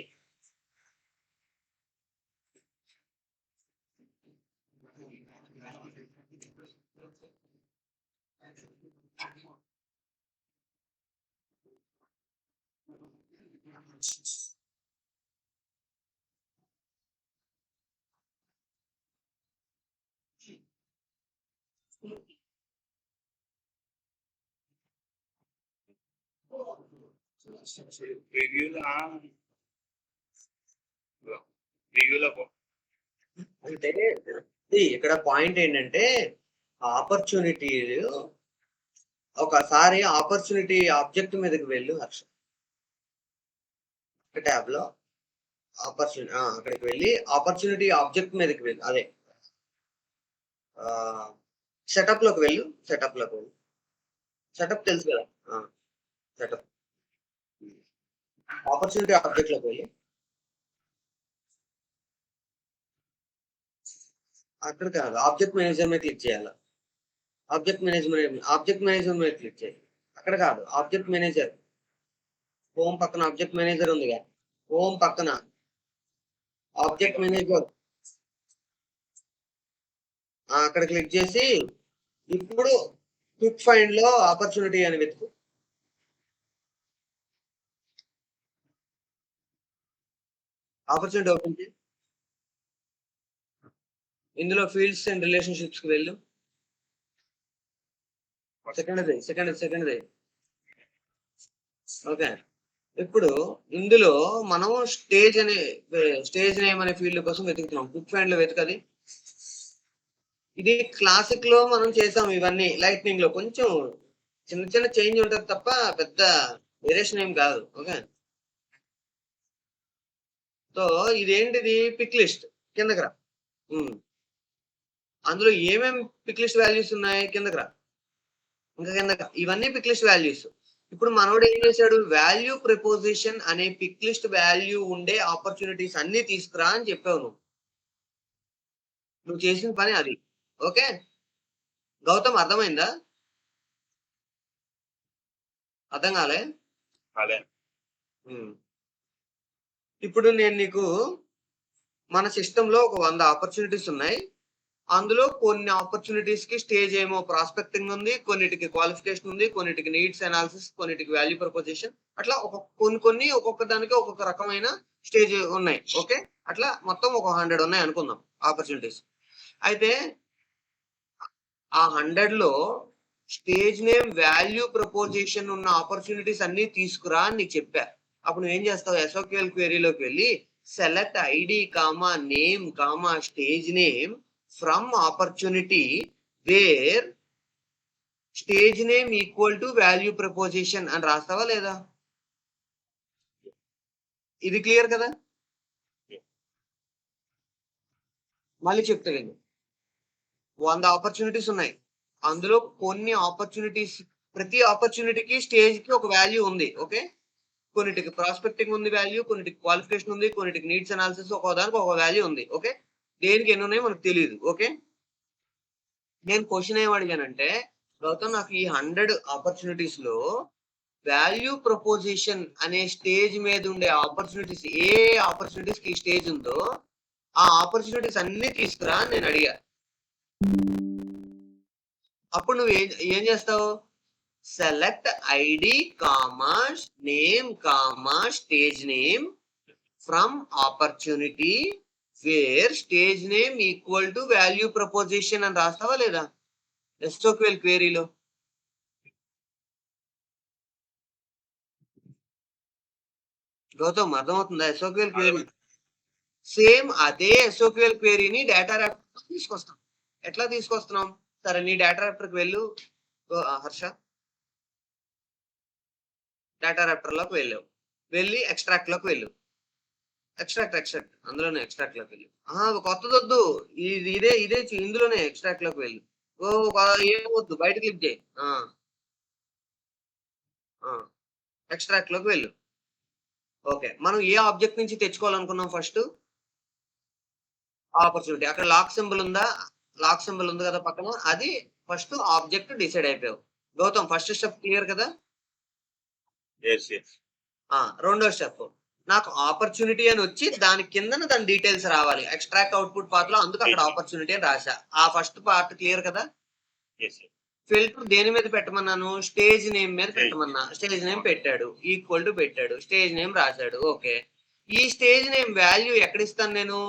అంటే ఇక్కడ పాయింట్ ఏంటంటే ఆపర్చునిటీ ఒకసారి ఆపర్చునిటీ ఆబ్జెక్ట్ మీదకి వెళ్ళు హర్ష. ట్యాబ్ లో ఆపర్చునిటీ అక్కడికి వెళ్ళి ఆపర్చునిటీ ఆబ్జెక్ట్ మీదకి వెళ్ళు. అదే సెటప్ లోకి వెళ్ళు. సెటప్ తెలుసు కదా, సెటప్ ఆపర్చునిటీ ఆబ్జెక్ట్ లోకి వెళ్ళి అక్కడ కాదు, ఆబ్జెక్ట్ మేనేజర్ మీద క్లిక్ చేయాలి. ఆబ్జెక్ట్ మేనేజర్ మీద క్లిక్ చేయాలి. అక్కడ కాదు, ఆబ్జెక్ట్ మేనేజర్ హోమ్ పక్కన ఆబ్జెక్ట్ మేనేజర్ ఉందిగా, హోమ్ పక్కన ఆబ్జెక్ట్ మేనేజర్ అక్కడ క్లిక్ చేసి ఇప్పుడు క్విక్ ఫైండ్ లో ఆపర్చునిటీ అని వెతుకు. ఆపర్చునిటీ ఓపెన్ చేయి. ఇందులో ఫీల్డ్స్ అండ్ రిలేషన్షిప్స్ కి వెళ్ళు. Second okay. ఇప్పుడు ఇందులో మనం స్టేజ్ నేమ్ అనే ఫీల్డ్ కోసం వెతుకుతున్నాం. క్విక్ ఫైండ్ లో వెతకది. ఇది క్లాసిక్ లో మనం చేసాం ఇవన్నీ. లైట్నింగ్ లో కొంచెం చిన్న చేంజ్ ఉంటది తప్ప పెద్ద వేరియేషన్ ఏం కాదు. ఓకే. సో ఇదేంటిది? Pick list. కిందకి రా. అందులో ఏమేమి పిక్ లిస్ట్ వాల్యూస్ ఉన్నాయి? కిందకి రా. ఇంకా కిందకి. ఇవన్నీ పిక్ లిస్ట్ వాల్యూస్. ఇప్పుడు మనోడు ఏం చేశాడు? వాల్యూ ప్రిపోజిషన్ అనే పిక్ లిస్ట్ వాల్యూ ఉండే ఆపర్చునిటీస్ అన్ని తీసుకురా అని చెప్పావు నువ్వు చేసిన పని అది. ఓకే. గౌతమ్ అర్థమైందా? అర్థం కాలే? ఇప్పుడు నేను నీకు మన సిస్టమ్ లో ఒక 100 ఆపర్చునిటీస్ ఉన్నాయి. అందులో కొన్ని ఆపర్చునిటీస్ కి స్టేజ్ ఏమో ప్రాస్పెక్టింగ్ ఉంది, కొన్నిటికి క్వాలిఫికేషన్ ఉంది, కొన్నిటికి నీడ్స్ అనాలిసిస్, కొన్నిటికి వాల్యూ ప్రపోజిషన్, అట్లా కొన్ని ఒక్కొక్క దానికి ఒక్కొక్క రకమైన స్టేజ్ ఉన్నాయి. ఓకే. అట్లా మొత్తం ఒక 100 ఉన్నాయి అనుకుందాం ఆపర్చునిటీస్. అయితే ఆ 100 లో స్టేజ్ నేమ్ వాల్యూ ప్రపోజిషన్ ఉన్న ఆపర్చునిటీస్ అన్ని తీసుకురా అని నీకు చెప్పా. అప్పుడు నువ్వేం చేస్తావు? SQL క్వెరీలోకి వెళ్ళి select ID comma name comma stage name from opportunity where stage name equal to value proposition అని రాస్తావా లేదా? ఇది క్లియర్ కదా? మళ్ళీ చెప్తాను. 100 ఆపర్చునిటీస్ ఉన్నాయి. అందులో కొన్ని ఆపర్చునిటీస్, ప్రతి ఆపర్చునిటీకి స్టేజ్ కి ఒక వాల్యూ ఉంది. ఓకే. కొన్నిటికి ప్రాస్పెక్టింగ్ ఉంది వాల్యూ, కొన్నిటికి క్వాలిఫికేషన్ ఉంది, కొన్నిటికి నీడ్స్ అనాలిసిస్, ఒక దానికి ఒక వాల్యూ ఉంది. ఓకే. దేనికి ఎన్ని ఉన్నాయో మనకు తెలియదు. ఓకే. నేను క్వశ్చన్ ఏం అడిగానంటే, గౌతమ్ నాకు ఈ 100 ఆపర్చునిటీస్ లో వాల్యూ ప్రపోజిషన్ అనే స్టేజ్ మీద ఉండే ఆపర్చునిటీస్, ఏ ఆపర్చునిటీస్ కి స్టేజ్ ఉందో ఆ ఆపర్చునిటీస్ అన్ని తీసుకురా నేను అడిగా. అప్పుడు నువ్వు ఏం చేస్తావు? Select ID comma name comma stage name from opportunity where stage name equal to value proposition అని రాస్తావా లేదా SQL క్వెరీలో? గౌతమ్ అర్థమవుతుందా? SQL క్వెరీ సేమ్ అదే SQL క్వెరీని డేటా ర్యాప్టర్ తీసుకొస్తాం. ఎట్లా తీసుకొస్తున్నాం? సరే, నీ డేటా ర్యాప్టర్కి వెళ్ళు హర్ష. డేటా ర్యాప్టర్ లోకి వెళ్ళి ఎక్స్ట్రాక్ట్ లోకి వెళ్ళు. ఎక్స్ట్రాక్ట్ అందులోనే ఎక్స్ట్రాక్ట్ లోకి వెళ్ళు. కొత్తది వద్దు, ఇదే ఇందులోనే ఎక్స్ట్రాక్ట్ లోకి వెళ్ళు. ఏమొద్దు, బయట క్లిక్ చేయి. ఎక్స్ట్రాక్ట్ లోకి వెళ్ళు. ఓకే. మనం ఏ ఆబ్జెక్ట్ నుంచి తెచ్చుకోవాలనుకున్నాం? First opportunity. అక్కడ లాక్ సింబల్ ఉందా? లాక్ సింబల్ ఉంది కదా పక్కన, అది ఫస్ట్ ఆబ్జెక్ట్ డిసైడ్ అయిపోయావు. గౌతమ్ ఫస్ట్ స్టెప్ క్లియర్ కదా? యెస్. యెస్. రెండో స్టెప్ నాకు ఆపర్చునిటీ అని వచ్చి దాని కిందన దాని డీటెయిల్స్ రావాలి. ఎక్స్ట్రాక్ట్ అవుట్‌పుట్ పాత్‌లో అందుకు అక్కడ ఆపర్చునిటీ అని రాసా. ఆ ఫస్ట్ పార్ట్ క్లియర్ కదా? యెస్. ఫిల్టర్ దేని మీద పెట్టమన్నాను? స్టేజ్ నేమ్ మీద స్టేజ్. పెట్టమన్నా. స్టేజ్ నేమ్ పెట్టాడు. ఈక్వల్ టు పెట్టాడు. స్టేజ్ నేమ్ రాసాడు. ఓకే. ఈ స్టేజ్ నేమ్ వాల్యూ ఎక్కడ ఇస్తాను నేను?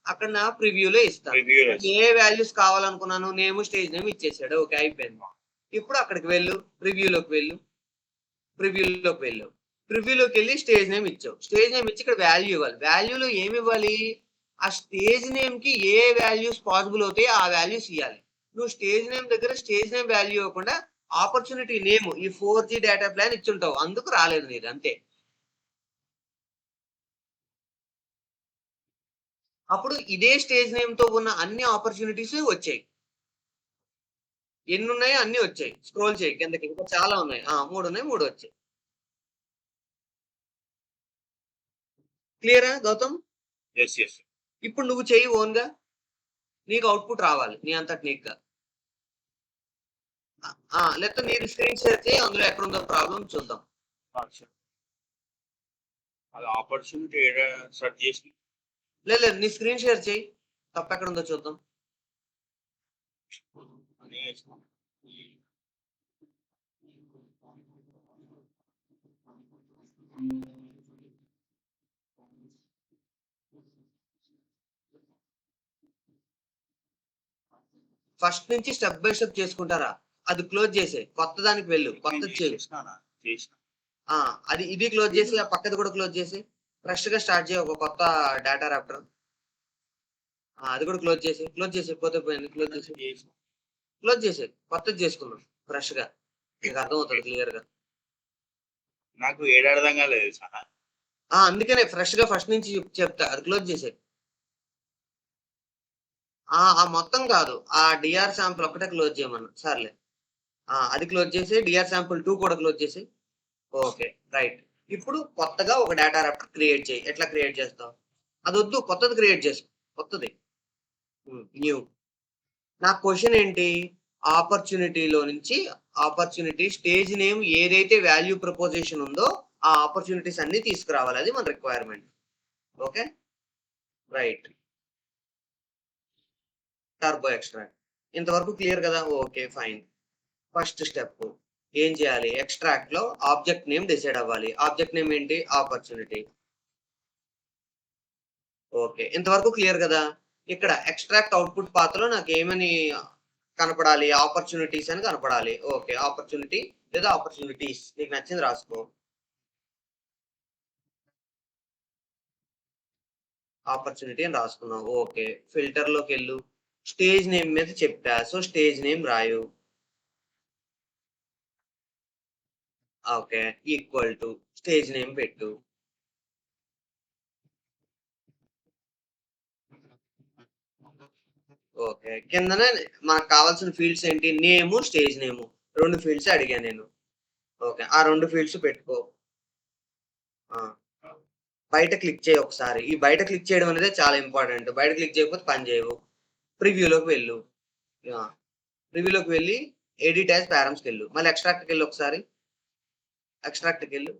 అక్కడ నా ప్రివ్యూలో ఇస్తాను. ప్రివ్యూలో ఏ వాల్యూస్ కావాలనుకున్నాను? నేమ్, స్టేజ్ నేమ్ ఇచ్చేసాడు. ఓకే అయిపోయింది. ఇప్పుడు అక్కడికి వెళ్ళు. ప్రివ్యూలోకి వెళ్ళు. ప్రివ్యూలోకి వెళ్ళు. ప్రివ్యూలోకి వెళ్ళి స్టేజ్ నేమ్ ఇచ్చావు. స్టేజ్ నేమ్ ఇచ్చి ఇక్కడ వాల్యూ ఇవ్వాలి. వాల్యూలో ఏమి ఇవ్వాలి? ఆ స్టేజ్ నేమ్ కి ఏ వాల్యూస్ పాసిబుల్ అవుతాయో ఆ వాల్యూస్ ఇవ్వాలి. నువ్వు స్టేజ్ నేమ్ దగ్గర స్టేజ్ నేమ్ వాల్యూ ఇవ్వకుండా ఆపర్చునిటీ నేమ్ ఈ 4G డేటా ప్లాన్ ఇచ్చుంటావు. అందుకు రాలేదు నీది అంతే. అప్పుడు ఇదే స్టేజ్ నేమ్ తో ఉన్న అన్ని ఆపర్చునిటీస్ వచ్చాయి. ఎన్ని ఉన్నాయో అన్ని వచ్చాయి. స్క్రోల్ చేయి కిందకి ఇంకా చాలా ఉన్నాయి. 3 ఉన్నాయి 3 వచ్చాయి. క్లియరా గౌతమ్? యెస్. యెస్. ఇప్పుడు నువ్వు చెయ్యి ఓన్‌గా. నీకు అవుట్‌పుట్ రావాలి. నీ అంతట నీకుగా. లేకపోతే మీరు స్క్రీన్ షేర్ చేయి. అందులో ఎక్కడుందో ప్రాబ్లమ్ చూద్దాం. షూర్. అది ఆపర్చునిటీ ఏడ సెర్చ్ చేసి లేదు నీ స్క్రీన్ షేర్ చేయి. తప్పెక్కడుందో చూద్దాం. అని చేసినా. ఫస్ట్ నుంచి స్టెప్ బై స్టెప్ చేసుకుంటారా? అది క్లోజ్ చేసేయి. కొత్త దానికి వెళ్ళు. కొత్తది చెయ్యి. చేసినానా? చేసినా. ఇది క్లోజ్ చేసి ఆ పక్కది కూడా క్లోజ్ చేసి ఫ్రెష్‌గా స్టార్ట్ చేయి ఒక కొత్త డేటా రాప్టర్. అది కూడా క్లోజ్ చేసేయి. క్లోజ్ చేసేయి. పోతే పోయింది. క్లోజ్ చేసేయి. చేసినా. క్లోజ్ చేసేయి. కొత్తది చేసుకుందాం ఫ్రెష్‌గా. నీకు అర్థమవుతది క్లియర్‌గా. నాకు ఏడ అర్థం కాలేదు సార్. అందుకనే ఫ్రెష్‌గా ఫస్ట్ నుంచి చెప్తా. అది క్లోజ్ చేసేయి. మొత్తం కాదు. ఆ డీఆర్ శాంపుల్ ఒక్కటే క్లోజ్ చేయమన్నా. సర్లే. అది క్లోజ్ చేసేయి. డీఆర్ శాంపుల్ 2 కూడా క్లోజ్ చేసేయి. ఓకే. రైట్. ఇప్పుడు కొత్తగా ఒక డేటా రాప్టర్ క్రియేట్ చెయ్యి. ఎట్లా క్రియేట్ చేస్తావు? అదొద్దు కొత్తది క్రియేట్ చేసుకో. కొత్తది. న్యూ. నా క్వెషన్ ఏంటి? ఆపర్చునిటీలో నుంచి ఆపర్చునిటీ స్టేజ్ నేమ్ ఏదైతే వాల్యూ ప్రపోజిషన్ ఉందో ఆ ఆపర్చునిటీస్ అన్నీ తీసుకురావాలి. అది మన requirement. Okay. Right. Turbo extract. ఇంతవరకు క్లియర్ కదా? Okay fine. ఫస్ట్ స్టెప్ ఏం చేయాలి? ఎక్స్ట్రాక్ట్ లో ఆబ్జెక్ట్ నేమ్ డిసైడ్ అవ్వాలి. ఆబ్జెక్ట్ నేమ్ ఏంటి? ఆపర్చునిటీ. ఓకే. ఇంతవరకు క్లియర్ కదా? ఇక్కడ ఎక్స్ట్రాక్ట్ అవుట్‌పుట్ పాత్‌లో నాకేమని కనపడాలి? ఆపర్చునిటీస్ అని కనపడాలి. ఓకే. ఆపర్చునిటీ లేదా ఆపర్చునిటీస్ నీకు నచ్చింది రాసుకో. ఆపర్చునిటీ అని రాసుకున్నావు. ఓకే. ఫిల్టర్‌లోకెళ్ళు. స్టేజ్ నేమ్ మీద చెప్పా. సో, స్టేజ్ నేమ్ రాయు. Okay. Equal to stage name పెట్టు. ఓకే. కిందన మనకు కావాల్సిన ఫీల్డ్స్ ఏంటి? నేము, స్టేజ్ నేము. 2 ఫీల్డ్స్ అడిగా నేను. ఓకే. ఆ 2 ఫీల్డ్స్ పెట్టుకో. ఆ! బయట క్లిక్ చేయి ఒకసారి. ఈ బయట క్లిక్ చేయడం అనేది చాలా ఇంపార్టెంట్. బయట క్లిక్ చేయకపోతే పని చేయవు. ప్రివ్యూలోకి వెళ్ళు. యాహ్! ప్రివ్యూలోకి వెళ్లి ఎడిట్ యాస్ పారామ్స్‌కెళ్ళు. మళ్ళీ ఎక్స్ట్రాక్ట్‌కెళ్ళు ఒకసారి. ఎక్స్ట్రాక్ట్‌కెళ్ళు.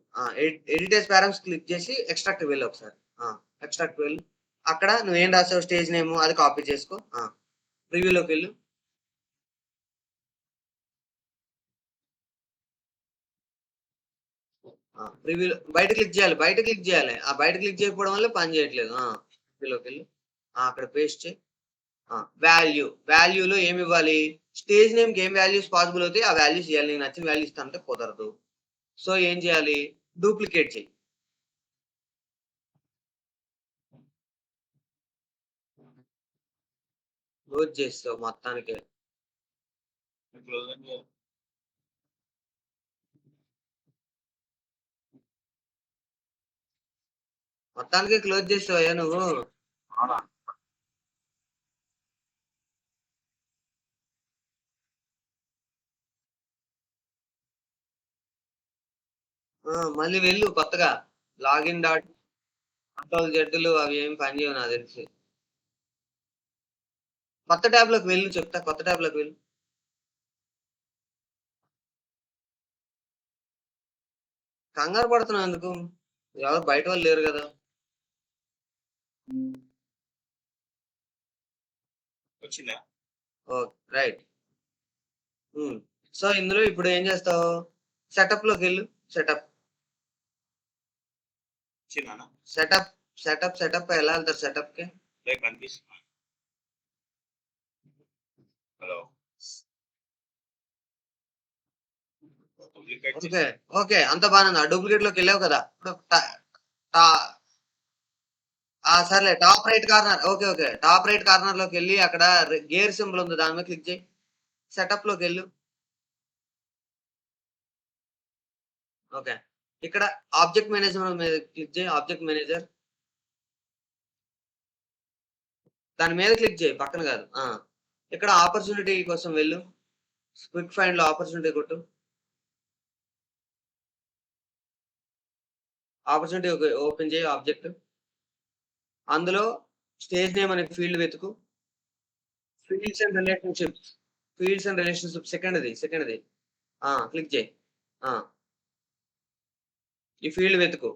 ఎడిట్ యాస్ పారామ్స్ క్లిక్ చేసి ఎక్స్ట్రాక్ట్‌కి వెళ్ళు ఒకసారి. ఎక్స్ట్రాక్ట్‌కి వెళ్ళు. అక్కడ నువ్వేం రాసావు స్టేజ్ నేము అది కాపీ చేసుకో. ప్రివ్యూలోకెళ్ళు. ప్రివ్యూలో బయట క్లిక్ చేయాలి. బయట క్లిక్ చేయాలి. బయట క్లిక్ చేయకపోవడం వల్ల పని చేయట్లేదు. ప్రివ్యూలోకెళ్ళు. అక్కడ పేస్ట్ చెయి. వాల్యూలో ఏమివ్వాలి? స్టేజ్ నేమ్‌కి ఏం వాల్యూస్ పాసిబుల్ అవుతాయి ఆ వాల్యూస్ ఇయ్యాలి. నీకు నచ్చిన వాల్యూస్ ఇస్తా అంటే కుదరదు. సో, ఏం చేయాలి? డూప్లికేట్ చెయి. క్లోజ్ చేసేసావు మొత్తానికే. క్లోజింగ్ మొత్తానికే క్లోజ్ చేసావయ్యా నువ్వు. అవునా? మళ్ళీ వెళ్ళు కొత్తగా. లాగిన్ డాట్ కంట్రోల్ జెడ్‌లు అవి ఏమి పనిచేయవు నాకు తెలిసి. కొత్త ట్యాబ్‌లోకి వెళ్ళు చెప్తా. కొత్త ట్యాబ్‌లోకి వెళ్ళు. కంగారు పడుతున్నావు ఎందుకు? ఎవరు బయట వాళ్ళు లేరు కదా! వచ్చిందా? ఓకే. రైట్. సో, ఇందులో ఇప్పుడు ఏం చేస్తావు? సెటప్‌లోకెళ్ళు. సెటప్. వచ్చిందానా? సెటప్ ఎలా ఎళ్తారు సెటప్‌కి? లైక్ కనిపిస్తుందా? హలో. Duplicate okay. చేసి ఓకే. అంతా బానే ఉంది. ఆ డూప్లికేట్‌లోకెళ్ళావు కదా! ఇప్పుడు టా సర్లే top right corner. Okay. Okay. Top right కార్నర్‌లోకెళ్ళి అక్కడ గేర్ సింబల్ ఉంది. దాని మీద క్లిక్ చెయి. సెటప్‌లోకెళ్ళు. ఓకే. ఇక్కడ ఆబ్జెక్ట్ మేనేజర్ మీద క్లిక్ చేయి. Object manager. దాని మీద క్లిక్ చేయి. పక్కన కాదు. ఇక్కడ ఆపర్చునిటీ కోసం వెళ్ళు. క్విక్ ఫైండ్‌లో ఆపర్చునిటీ కొట్టు. ఆపర్చునిటీ ఓపెన్ చేయి ఆబ్జెక్ట్. అందులో స్టేజ్ నేమ్ అనే ఫీల్డ్ వెతుకు. Fields and relationships. Fields and relationships సెకండ్‌ది. క్లిక్ చేయి. ఆ! ఈ ఫీల్డ్ వెతుకు.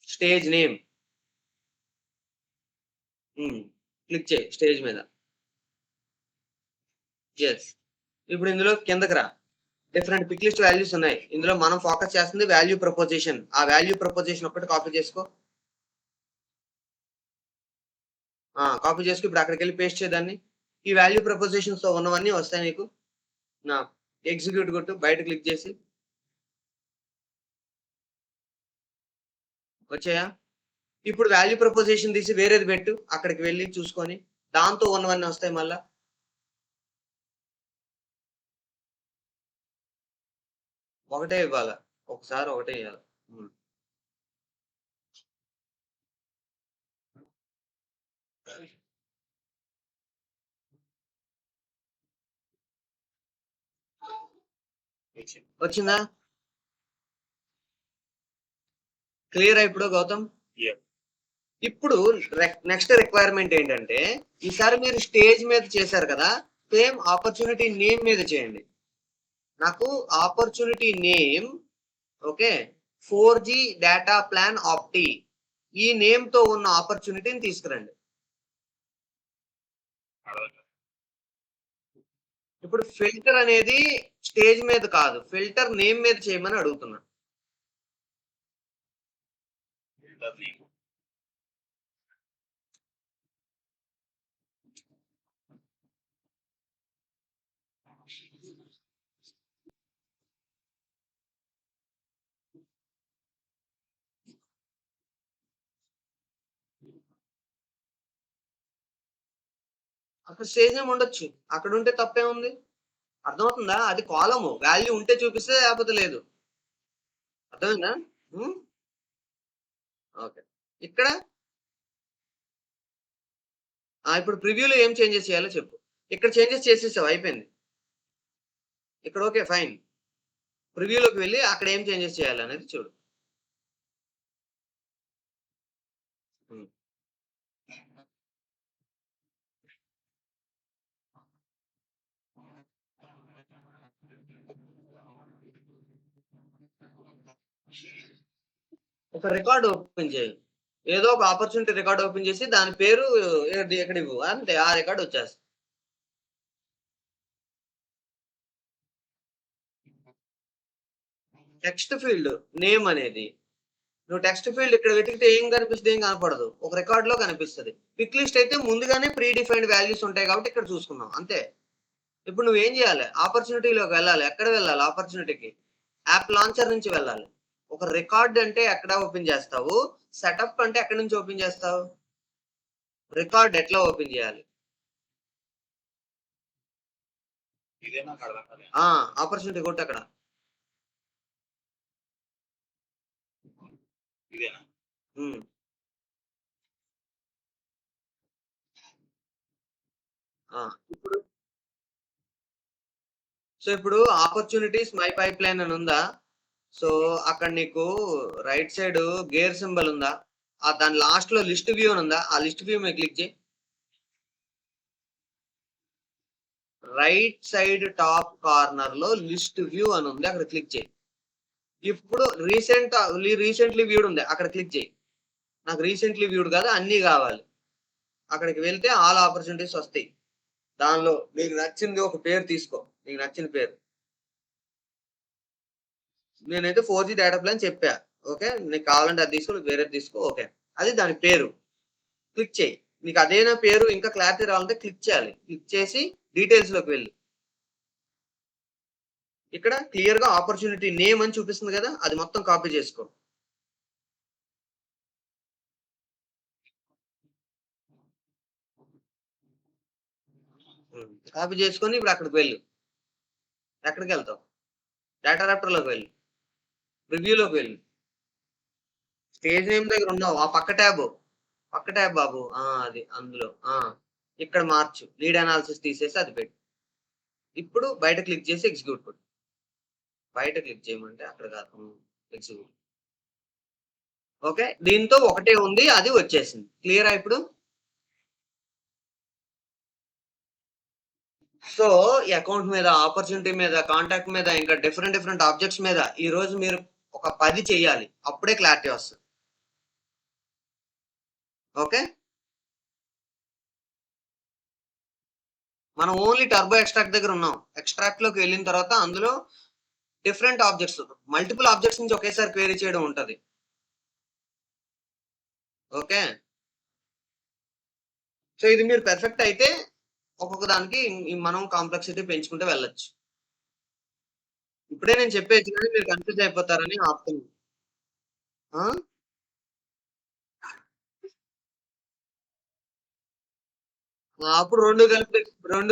Stage name. క్లిక్ చేయి స్టేజ్ మీద. యెస్. ఇప్పుడు ఇందులో కిందకి రా. డిఫరెంట్ పిక్ లిస్ట్ వాల్యూస్ ఉన్నాయి. ఇందులో మనం ఫోకస్ చేస్తుంది వాల్యూ ప్రపోజిషన్. ఆ వాల్యూ ప్రపోజిషన్ ఒక్కటి కాపీ చేసుకో. కాపీ చేసుకొని ఇప్పుడు అక్కడికెళ్ళి పేస్ట్ చేయి దాన్ని. ఈ వాల్యూ ప్రపోజిషన్స్‌తో ఉన్నవన్నీ వస్తాయి నీకు. నా ఎగ్జిక్యూట్ కొట్టు. బయట క్లిక్ చేసి. వచ్చాయా? ఇప్పుడు వాల్యూ ప్రపోజిషన్ తీసి వేరేది పెట్టు. అక్కడికి వెళ్లి చూసుకొని. దాంతో ఉన్నవన్నీ వస్తాయి మళ్ళా. ఒకటే ఇవ్వాలా. ఒకసారి ఒకటే ఇయ్యాలి. హ్మ్. వచ్చింది. వచ్చిందా? క్లియరా ఇప్పుడు గౌతమ్? యాహ్! ఇప్పుడు నెక్స్ట్ రిక్వైర్‌మెంట్ ఏంటంటే, ఈసారి మీరు స్టేజ్ మీద చేశారు కదా! సేమ్ ఆపర్చునిటీ నేమ్ మీద చేయండి. నాకు opportunity name okay. 4G data plan ఆప్టి. ఈ నేమ్‌తో ఉన్న ఆపర్చునిటీని తీసుకురండి. అడగండి. ఇప్పుడు ఫిల్టర్ అనేది స్టేజ్ మీద కాదు. ఫిల్టర్ నేమ్ మీద చేయమని అడుగుతున్నా. Filter name. అక్కడ స్టేజ్ నేమ్ ఉండొచ్చు. అక్కడుంటే తప్పేముంది? అర్థమవుతుందా? అది కాలము. వాల్యూ ఉంటే చూపిస్తే లేకపోతే లేదు. అర్థమైందా? హ్మ్. ఓకే. ఇక్కడ ఇప్పుడు ప్రివ్యూలో ఏం చేంజెస్ చేయాలో చెప్పు. ఇక్కడ చేంజెస్ చేసేసావు అయిపోయింది. ఇక్కడ ఓకే ఫైన్. ప్రివ్యూలోకి వెళ్లి అక్కడ ఏం చేంజెస్ చేయాలనేది చూడు. హ్మ్. ఒక రికార్డ్ ఓపెన్ చేయి. ఏదో ఒక ఆపర్చునిటీ రికార్డ్ ఓపెన్ చేసి దాని పేరు ఇవ్వు. అంతే ఆ రికార్డ్ వచ్చేస్తది. టెక్స్ట్ ఫీల్డ్ నేమ్ అనేది. నువ్వు టెక్స్ట్ ఫీల్డ్ ఇక్కడ వెతికితే ఏం కనిపిస్తది? ఏం కనపడదు. ఒక రికార్డ్‌లో కనిపిస్తది. పిక్ లిస్ట్ అయితే ముందుగానే ప్రీ డిఫైన్డ్ వాల్యూస్ ఉంటాయి కాబట్టి ఇక్కడ చూసుకున్నాం. అంతే. ఇప్పుడు నువ్వేం జేయాలి? ఆపర్చునిటీలోకి వెళ్ళాలి. ఎక్కడ వెళ్ళాలి ఆపర్చునిటీకి? యాప్ లాంచర్ నుంచి వెళ్ళాలి. ఒక రికార్డ్ అంటే ఎక్కడ ఓపెన్ జేస్తావు? సెటప్ అంటే ఎక్కడి నుంచి ఓపెన్ జేస్తావు? రికార్డ్ ఎట్లా ఓపెన్ జేయాలి? ఇదే నాకు అర్థం కాలేదు. ఆపర్చునిటీ కొట్టక్కడ. ఇదేనా? హ్మ్. ఆ! ఇప్పుడు ఇప్పుడు ఆపర్చునిటీస్ మై పైప్‌లైన్ అని ఉందా? సో, అక్కడ నీకు రైట్ సైడ్ గేర్ సింబల్ ఉందా? దాని లాస్ట్‌లో లిస్ట్ వ్యూ అని ఉందా? ఆ లిస్ట్ వ్యూ మీద క్లిక్ చెయి. రైట్ సైడ్ టాప్ కార్నర్‌లో లిస్ట్ వ్యూ అని ఉంది. అక్కడ క్లిక్ చెయి. ఇప్పుడు రీసెంట్‌లీ వ్యూడ్ ఉంది. అక్కడ క్లిక్ చేయి. నాకు రీసెంట్‌లీ వ్యూడ్ కాదు అన్నీ కావాలి. అక్కడికి వెళ్తే ఆల్ ఆపర్చునిటీస్ వస్తాయి. దానిలో నీకు నచ్చింది ఒక పేరు తీసుకో. నీకు నచ్చిన పేరు. నేనైతే 4జీ డేటా ప్లాన్ చెప్పా. ఓకే. నీకు కావాలంటే అది తీసుకో. నీకు వేరేది తీసుకో. ఓకే. అది దాని పేరు. క్లిక్ చెయి. నీకు అదేనా పేరు ఇంకా క్లారిటీ రావాలంటే క్లిక్ చేయాలి. క్లిక్ చేసి డీటెయిల్స్‌లోకి వెళ్ళు. ఇక్కడ క్లియర్‌గా ఆపర్చునిటీ నేమ్ అని చూపిస్తుంది కదా! అది మొత్తం కాపీ చేసుకో. కాపీ చేసుకొని ఇప్పుడు అక్కడికి వెళ్ళు. ఎక్కడికెళ్తావు? డేటా రాప్టర్‌లోకి వెళ్ళు. ప్రివ్యూలోకి వెళ్ళు. స్టేజ్ నేమ్ దగ్గర ఉన్నావు. ఆ పక్క ట్యాబు. పక్క ట్యాబ్ బాబు. అది అందులో. ఇక్కడ మార్చు. లీడ్ అనాలిసిస్ తీసేసి అది పెట్టు. ఇప్పుడు బయట క్లిక్ చేసి ఎగ్జిక్యూట్ కొట్టు. బయట క్లిక్ చేయమంటే అక్కడ కాదు. ఎగ్జిక్యూట్. ఓకే. దీంతో ఒకటే ఉంది. అది వచ్చేసింది. క్లియరా ఇప్పుడు? సో, ఈ అకౌంట్ మీద, ఆపర్చునిటీ మీద, కాంటాక్ట్ మీద ఇంకా డిఫరెంట్ ఆబ్జెక్ట్స్ మీద ఈరోజు మీరు ఒక 10 చేయాలి. అప్పుడే క్లారిటీ వస్తది. ఓకే. మనం ఓన్లీ టర్బో ఎక్స్ట్రాక్ట్ దగ్గర ఉన్నాం. ఎక్స్ట్రాక్ట్‌లోకి వెళ్ళిన తర్వాత అందులో డిఫరెంట్ ఆబ్జెక్ట్స్, మల్టిపుల్ ఆబ్జెక్ట్స్ నుంచి ఒకేసారి క్వెరీ చేయడం ఉంటది. ఓకే. సో, ఇది మీరు పర్ఫెక్ట్ అయితే ఒక్కొక్క దానికి మనం కాంప్లెక్సిటీ పెంచుకుంటూ వెళ్ళొచ్చు. ఇప్పుడే నేను చెప్పేయచ్చు కానీ మీరు కన్‌ఫ్యూజ్ అయిపోతారని ఆపుతున్నా. ఆ! అప్పుడు 2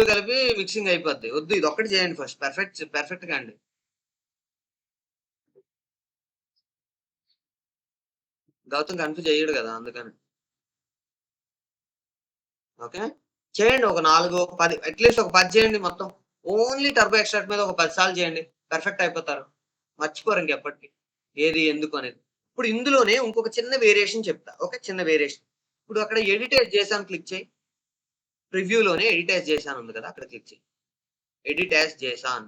కలిపి మిక్సింగ్ అయిపోద్ది. వద్దు ఇదొక్కటి చేయండి ఫస్ట్. పర్ఫెక్ట్ కండి. గౌతమ్ కన్ఫ్యూజ్ అయ్యాడు గదా! అందుకని. ఓకే. చేయండి ఒక 4, ఒక 10 అట్‌లీస్ట్ ఒక 10 చేయండి మొత్తం. ఓన్లీ టర్బో ఎక్స్ట్రాక్ట్ మీద ఒక 10 సార్లు చేయండి. పర్ఫెక్ట్ అయిపోతారు. మర్చిపోరు ఇంకెప్పటికి. ఏది ఎందుకు అనేది. ఇప్పుడు ఇందులోనే ఇంకొక చిన్న వేరియేషన్ చెప్తా. ఓకే. చిన్న వేరియేషన్. ఇప్పుడు అక్కడ ఎడిట్ యాజ్ జేసాన్ క్లిక్ చేయి. ప్రివ్యూలోనే ఎడిట్ యాజ్ జేసాన్ ఉంది కదా! అక్కడ క్లిక్ చెయి. Edit as జేసాన్.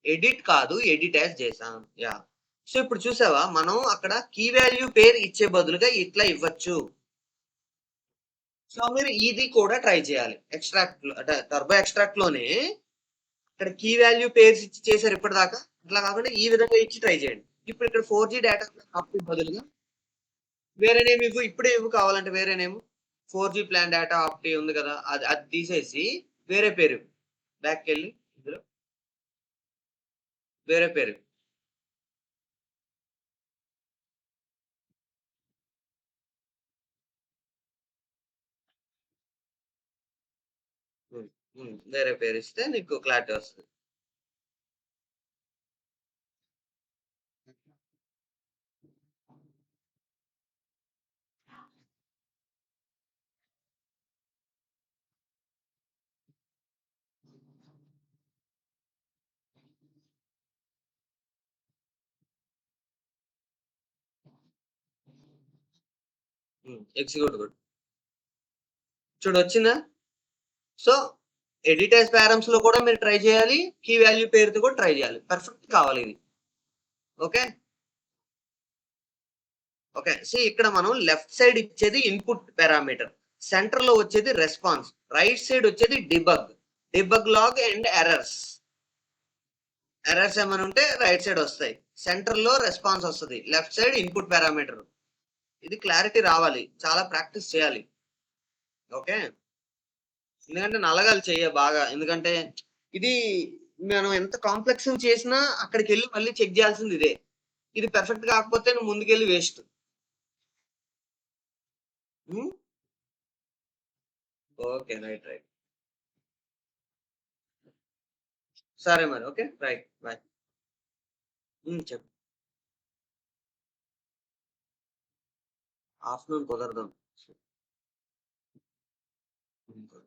ఎడిట్ కాదు. Edit as జేసాన్. యాహ్! సో, ఇప్పుడు చూసావా? మనం అక్కడ కీ వాల్యూ పేరు ఇచ్చే బదులుగా ఇట్లా ఇవ్వచ్చు. సో, మీరు ఇది కూడా ట్రై చేయాలి. ఎక్స్‌ట్రాక్ట్‌లో అంటే టర్బో ఎక్స్‌ట్రాక్ట్‌లోనే ఇక్కడ కీ వాల్యూ పేర్స్ ఇచ్చి చేసారు ఇప్పటిదాకా. అట్లా కాకుండా ఈ విధంగా ఇచ్చి ట్రై చేయండి. ఇప్పుడు ఇక్కడ 4జీ డేటా ఆప్షన్ బదులుగా వేరే నేమ్ ఇవ్వు. ఇప్పుడే ఇవ్వు కావాలంటే వేరే నేమ్. 4జీ ప్లాన్ డేటా ఆప్టి ఉంది కదా! అది అది తీసేసి వేరే పేరు ఇవ్వు. బ్యాక్‌కెళ్ళి ఇందులో వేరే పేరు ఇవ్వు. హ్మ్. వేరే పేరిస్తే నీకు క్లారిటీ వస్తది. ఎగ్జిక్యూట్ కొట్టు. చూడు వచ్చిందా? సో, ఎడిట్ యాజ్ పారమ్స్‌లో కూడా మీరు ట్రై చేయాలి. కీ వాల్యూ పేరుతో కూడా ట్రై చేయాలి. పర్ఫెక్ట్ కావాలిది. ఓకే. ఓకే. ఇక్కడ మనం లెఫ్ట్ సైడ్ ఇచ్చేది ఇన్‌పుట్ పారామీటర్. సెంటర్‌లో వచ్చేది రెస్పాన్స్. రైట్ సైడ్ వచ్చేది debug. Debug log and errors. Errors ఏమైనా ఉంటే రైట్ సైడ్ వస్తాయి. సెంటర్‌లో రెస్పాన్స్ వస్తది. Left side input parameter. ఇది క్లారిటీ రావాలి. చాలా ప్రాక్టీస్ చేయాలి. ఓకే. ఎందుకంటే నలగాలి చెయ్య బాగా. ఎందుకంటే ఇది మనం ఎంత కాంప్లెక్స్‌గా చేసినా అక్కడికెళ్ళి మళ్ళీ చెక్ చేయాల్సింది ఇదే. ఇది పర్ఫెక్ట్ కాకపోతే నువ్వు ముందుకెళ్ళి వేస్ట్. హ్మ్. ఓకే. రైట్. సరే మరి. ఓకే. రైట్. బాయ్. చెప్పు. ఆఫ్టర్‌నూన్ కుదరదు. హ్మ్.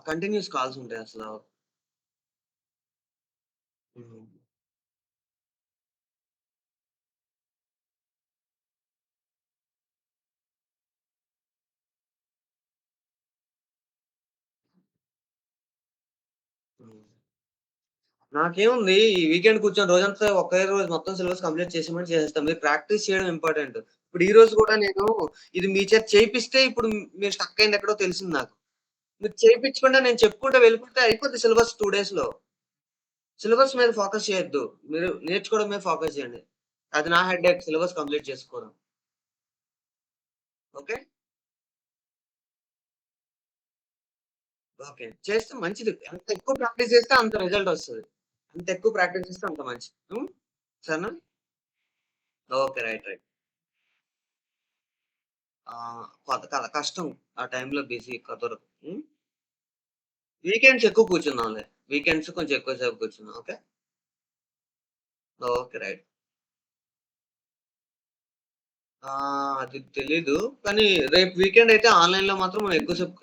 కంటిన్యూయస్ కాల్స్ ఉంటాయి అసల. హ్మ్. నాకేముంది ఈ వీకెండ్ కూర్చొని రోజంతా ఒకే రోజు మొత్తం సిలబస్ కంప్లీట్ చేసేయమని చేసేస్తాం. మీరు ప్రాక్టీస్ చేయడం ఇంపార్టెంట్. ఇప్పుడు ఈ రోజు కూడా నేను ఇది మీ చేత చేపిస్తే ఇప్పుడు మీరు స్టక్ అయింది ఎక్కడో తెలిసింది నాకు. మీరు చేపించకుండా నేను చెప్పుకుంటూ వెళ్ళిపోతే అయిపోద్ది సిలబస్ 2 డేస్‌లో. సిలబస్ మీద ఫోకస్ చేయొద్దు. మీరు నేర్చుకోవడం మీద ఫోకస్ చేయండి. అది నా హెడ్‌ఏక్ సిలబస్ కంప్లీట్ చేసుకోవడం. ఓకే. ఓకే. చేస్తే మంచిది. ఎంత ఎక్కువ ప్రాక్టీస్ చేస్తే అంత రిజల్ట్ వస్తది. ఎంత ఎక్కువ ప్రాక్టీస్ చేస్తే అంత మంచిది. హ్మ్. సరేనా? ఓకే. రైట్. రైట్. కష్టం. ఆ టైంలో బిజీ కుదరదు. హ్మ్. వీకెండ్స్ ఎక్కువ కూర్చుందాంలే. వీకెండ్స్ కొంచెం ఎక్కువ సేపు కూర్చుందాం. ఓకే. ఓకే. రైట్. అది తెలీదు. కానీ రేపు వీకెండ్ అయితే ఆన్‌లైన్‌లో మాత్రం మనం ఎక్కువ సేపు